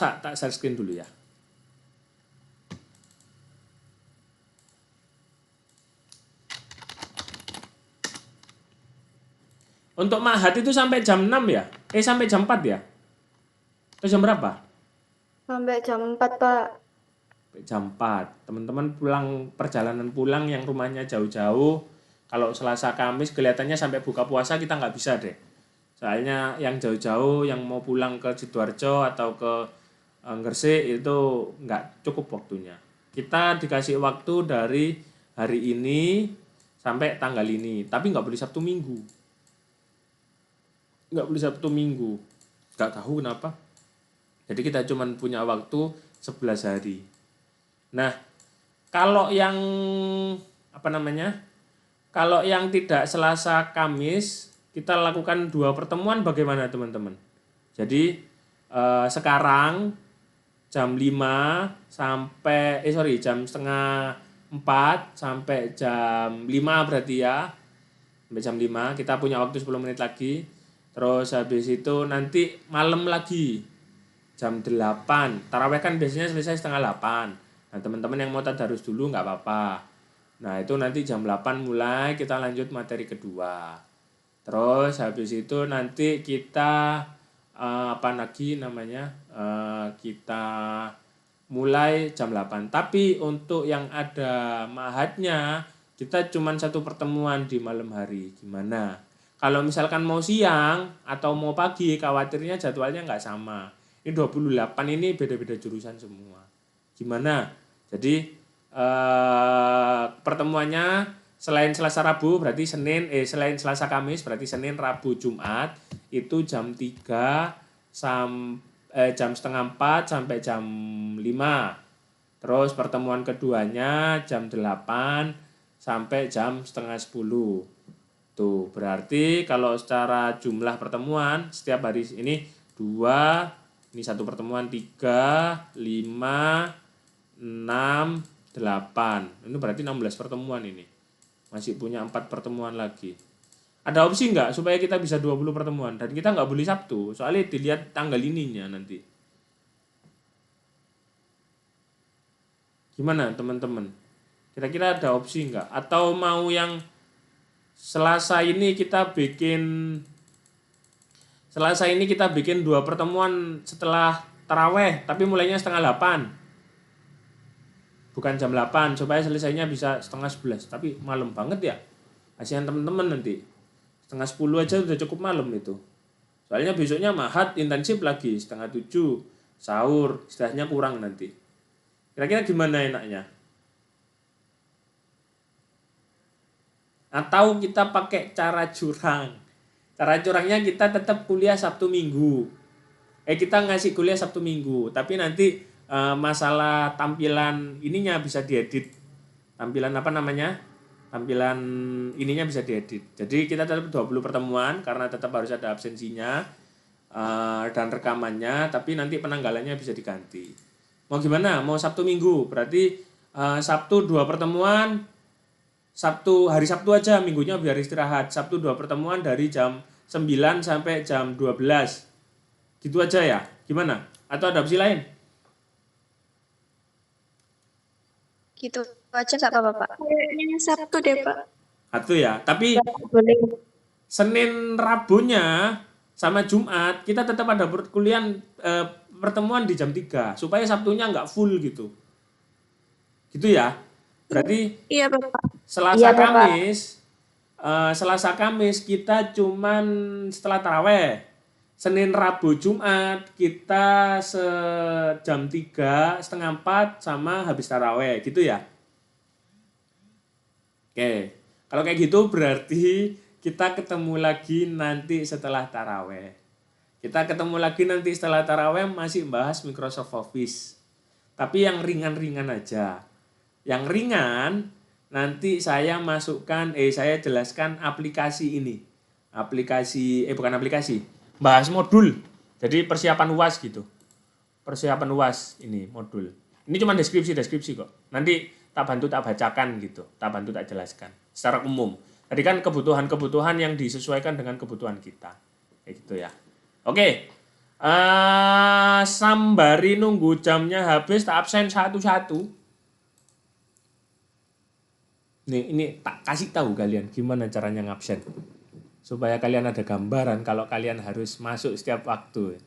tak share screen dulu ya. Untuk mahat itu sampai jam 6 ya? Sampai jam 4 ya? Atau jam berapa? Sampai jam 4, Pak. Sampai jam 4. Teman-teman perjalanan pulang yang rumahnya jauh-jauh, kalau Selasa Kamis kelihatannya sampai buka puasa kita nggak bisa deh. Soalnya yang jauh-jauh yang mau pulang ke Sidoarjo atau ke Gresik itu nggak cukup waktunya. Kita dikasih waktu dari hari ini sampai tanggal ini, tapi nggak boleh Sabtu Minggu. Nggak tahu kenapa. Jadi kita cuma punya waktu 11 hari. Nah, kalau yang kalau yang tidak Selasa Kamis, kita lakukan 2 pertemuan bagaimana teman-teman? Jadi sekarang jam 5 sampai jam setengah 4 sampai jam 5 berarti ya. Sampai jam 5 kita punya waktu 10 menit lagi. Terus habis itu nanti malam lagi jam 8. Tarawih kan biasanya selesai setengah 8. Nah, teman-teman yang mau tadarus dulu nggak apa-apa. Nah, itu nanti jam 8 mulai kita lanjut materi kedua. Terus habis itu nanti kita kita mulai jam 8. Tapi untuk yang ada mahatnya kita cuma 1 pertemuan di malam hari. Gimana? Kalau misalkan mau siang atau mau pagi, khawatirnya jadwalnya nggak sama. Ini 28 ini beda-beda jurusan semua. Gimana? Jadi pertemuannya selain Selasa Rabu berarti selain Selasa Kamis berarti Senin, Rabu, Jumat itu jam 3 jam setengah 4 sampai jam 5. Terus pertemuan keduanya jam 8 sampai jam setengah 10. Tuh, berarti kalau secara jumlah pertemuan setiap hari ini 2, ini 1 pertemuan 3, 5, 6, 8. Ini berarti 16 pertemuan ini. Masih punya 4 pertemuan lagi. Ada opsi nggak supaya kita bisa 20 pertemuan? Dan kita nggak boleh Sabtu, soalnya dilihat tanggal ininya nanti. Gimana teman-teman? Kira-kira ada opsi nggak? Atau mau yang Selasa ini kita bikin 2 pertemuan setelah taraweh, tapi mulainya setengah 8. Bukan jam 8, supaya selesainya bisa setengah 11. Tapi malam banget ya. Kasihan teman-teman nanti. Setengah 10 aja udah cukup malam itu. Soalnya besoknya mahat intensif lagi, setengah 7, sahur, istirahatnya kurang nanti. Kira-kira gimana enaknya? Atau kita pakai cara curang. Cara curangnya kita tetap kuliah Sabtu Minggu. Kita ngasih kuliah Sabtu Minggu, tapi nanti masalah tampilan ininya bisa diedit. Tampilan apa namanya? Tampilan ininya bisa diedit. Jadi kita tetap 20 pertemuan karena tetap harus ada absensinya dan rekamannya, tapi nanti penanggalannya bisa diganti. Mau gimana? Mau Sabtu Minggu? Berarti Sabtu 2 pertemuan, hari Sabtu aja, minggunya biar istirahat. Sabtu 2 pertemuan dari jam 9 sampai jam 12. Gitu aja ya? Gimana? Atau ada opsi lain? Gitu aja nggak apa-apa, Pak? Kayaknya Sabtu deh, Pak. Satu ya. Tapi Boleh. Senin Rabunya sama Jumat kita tetap ada perkuliahan pertemuan di jam 3 supaya Sabtunya nggak full gitu. Gitu ya. Berarti Iya, Bapak. Selasa Kamis Selasa Kamis kita cuman setelah taraweh. Senin Rabu Jumat kita jam 3, setengah 4 sama habis taraweh gitu ya. Oke. Kalau kayak gitu berarti kita ketemu lagi nanti setelah taraweh. Kita ketemu lagi nanti setelah taraweh masih bahas Microsoft Office. Tapi yang ringan-ringan aja. Yang ringan nanti saya jelaskan aplikasi ini. Bukan aplikasi. Bahas modul. Jadi persiapan UAS gitu. Persiapan UAS ini modul. Ini cuma deskripsi kok. Nanti tak bacakan gitu. Tak bantu tak jelaskan secara umum. Tadi kan kebutuhan-kebutuhan yang disesuaikan dengan kebutuhan kita. Kayak gitu ya. Oke. Sambari nunggu jamnya habis, tak absen satu-satu. Nih, ini tak kasih tahu kalian gimana caranya ngabsen. Supaya kalian ada gambaran kalau kalian harus masuk setiap waktu.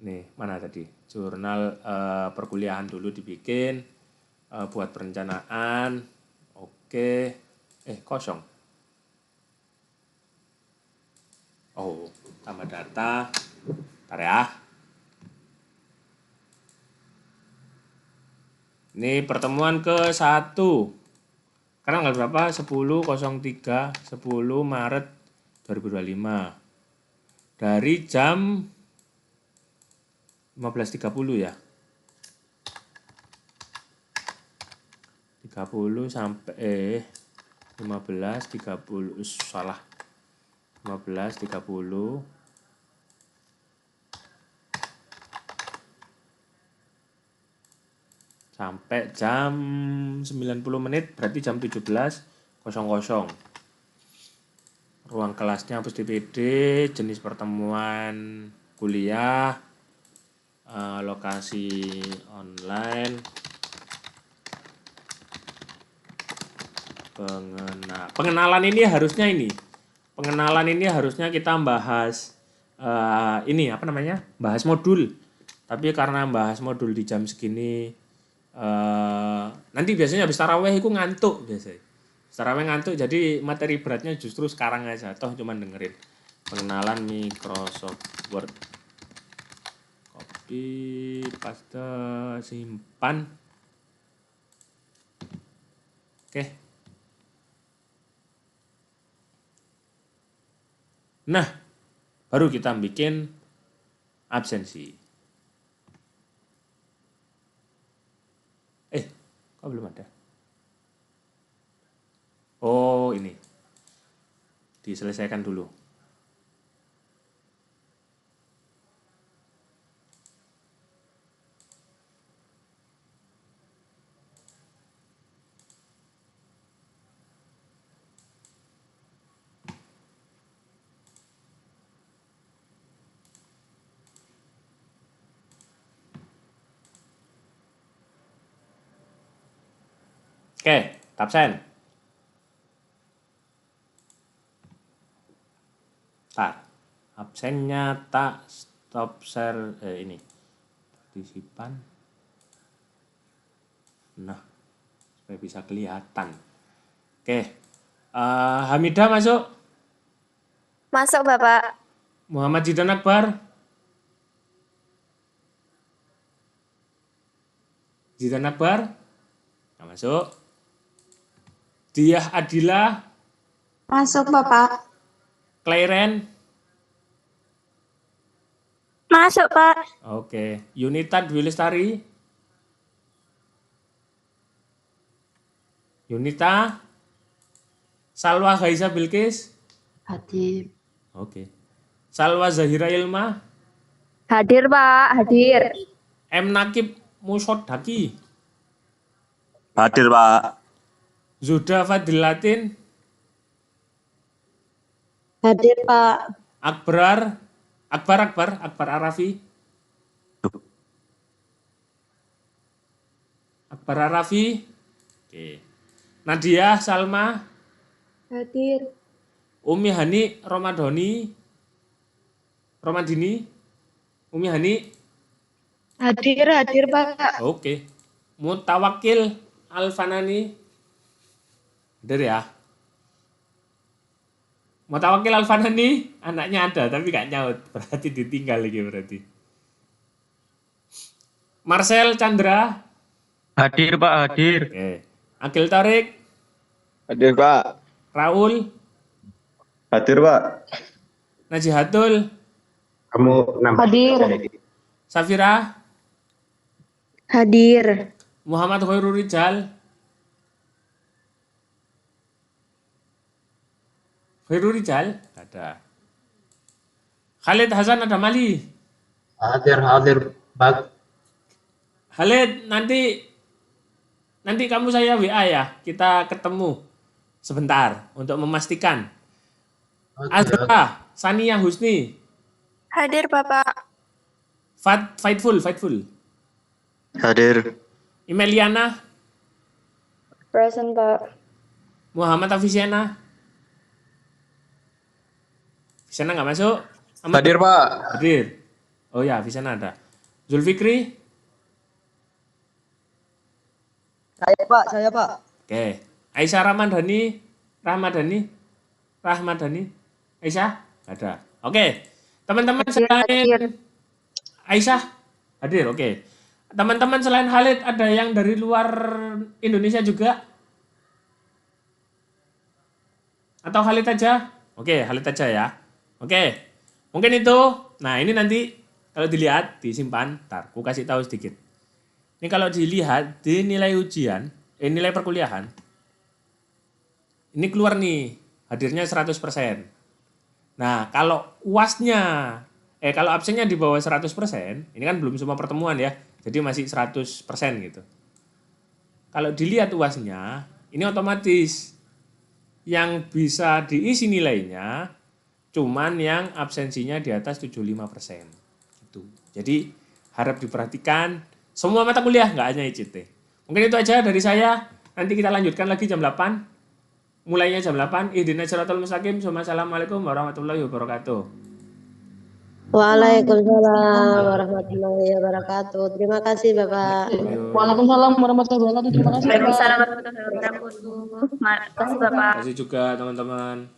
Nih, mana tadi? Jurnal perkuliahan dulu dibikin. Buat perencanaan. Oke. Kosong. Oh, tambah data. Bentar ya. Ini pertemuan ke-1. Sekarang tanggal berapa? 10.03, 10 Maret 2025. Dari jam 15.30 ya. 30 sampai 15.30 salah. 15.30 sampai jam 90 menit berarti jam 17.00. Ruang kelasnya hapus DPD, jenis pertemuan kuliah, lokasi online, pengenalan ini harusnya kita bahas bahas modul. Tapi karena bahas modul di jam segini nanti biasanya habis taraweh itu ngantuk biasanya. Taraweh ngantuk, jadi materi beratnya justru sekarang aja, toh cuman dengerin. Pengenalan Microsoft Word. Copy, paste, simpan. Oke. Nah, baru kita bikin absensi. Kok belum ada? Oh, ini. Diselesaikan dulu. Oke, absen. Absennya tak stop share ini. Partisipan. Nah, supaya bisa kelihatan. Oke. Hamidah masuk. Masuk, Bapak. Muhammad Jidan Akbar. Jidan Akbar. Nah, masuk. Diah Adila. Masuk, Bapak. Clairen. Masuk, Pak. Oke. Yunita Dwi Lestari. Yunita. Salwa Ghaisa Bilkis. Hadir. Oke. Salwa Zahira Ilma. Hadir, Pak. Hadir. M Nakib Musodaki. Hadir, Pak. Zuda Fadilatin. Hadir, Pak. Akbar Arafi. Akbar Arafi. Oke. Nadia Salma. Hadir. Umi Hani Romadini. Umi Hani. Hadir, Pak. Oke. Mutawakil Alfanani. Hadir ya. Mutawakil Alfanani anaknya ada tapi gak nyaut. Berarti ditinggal lagi berarti. Marcel Chandra. Hadir, Pak, hadir. Oke. Akil Tarik. Hadir, Pak. Raul. Hadir, Pak. Najihatul. Kamu nambah. Hadir. Safira. Hadir. Muhammad Khairul Rijal. Khairul Rijal ada. Khalid Hasan ada Mali. Hadir, Pak. Khalid, nanti kamu saya WA ya. Kita ketemu sebentar untuk memastikan. Azra, Sania Husni. Hadir, Bapak. Fightful. Hadir. Imeliana. Present, Pak. Muhammad Afisiana. Afisiana nggak masuk? Hadir, Pak. Hadir. Oh ya, Afisiana ada. Zulfikri. Saya, Pak. Oke. Aisyah Rahmadani. Aisyah ada. Oke. Teman-teman selain Aisyah hadir. Oke. Teman-teman selain Khalid ada yang dari luar Indonesia juga? Atau Khalid aja? Oke, Khalid aja ya. Oke. Mungkin itu. Nah, ini nanti kalau dilihat disimpan, ntar aku kasih tahu sedikit. Ini kalau dilihat di nilai ujian, nilai perkuliahan, ini keluar nih, hadirnya 100%. Nah, kalau UASnya, kalau absennya di bawah 100%, ini kan belum semua pertemuan ya, jadi masih 100% gitu. Kalau dilihat UASnya, ini otomatis yang bisa diisi nilainya, cuman yang absensinya di atas 75%. Gitu. Jadi, harap diperhatikan, semua mata kuliah, nggak hanya ICT. Mungkin itu aja dari saya. Nanti kita lanjutkan lagi jam 8. Mulainya jam 8. Ihdinas siratal mustaqim. Assalamualaikum warahmatullahi wabarakatuh. Waalaikumsalam warahmatullahi wabarakatuh. Terima kasih, Bapak. Waalaikumsalam warahmatullahi wabarakatuh. Terima kasih, Pak. Waalaikumsalam warahmatullahi wabarakatuh. Terima kasih, Bapak. Terima kasih juga teman-teman.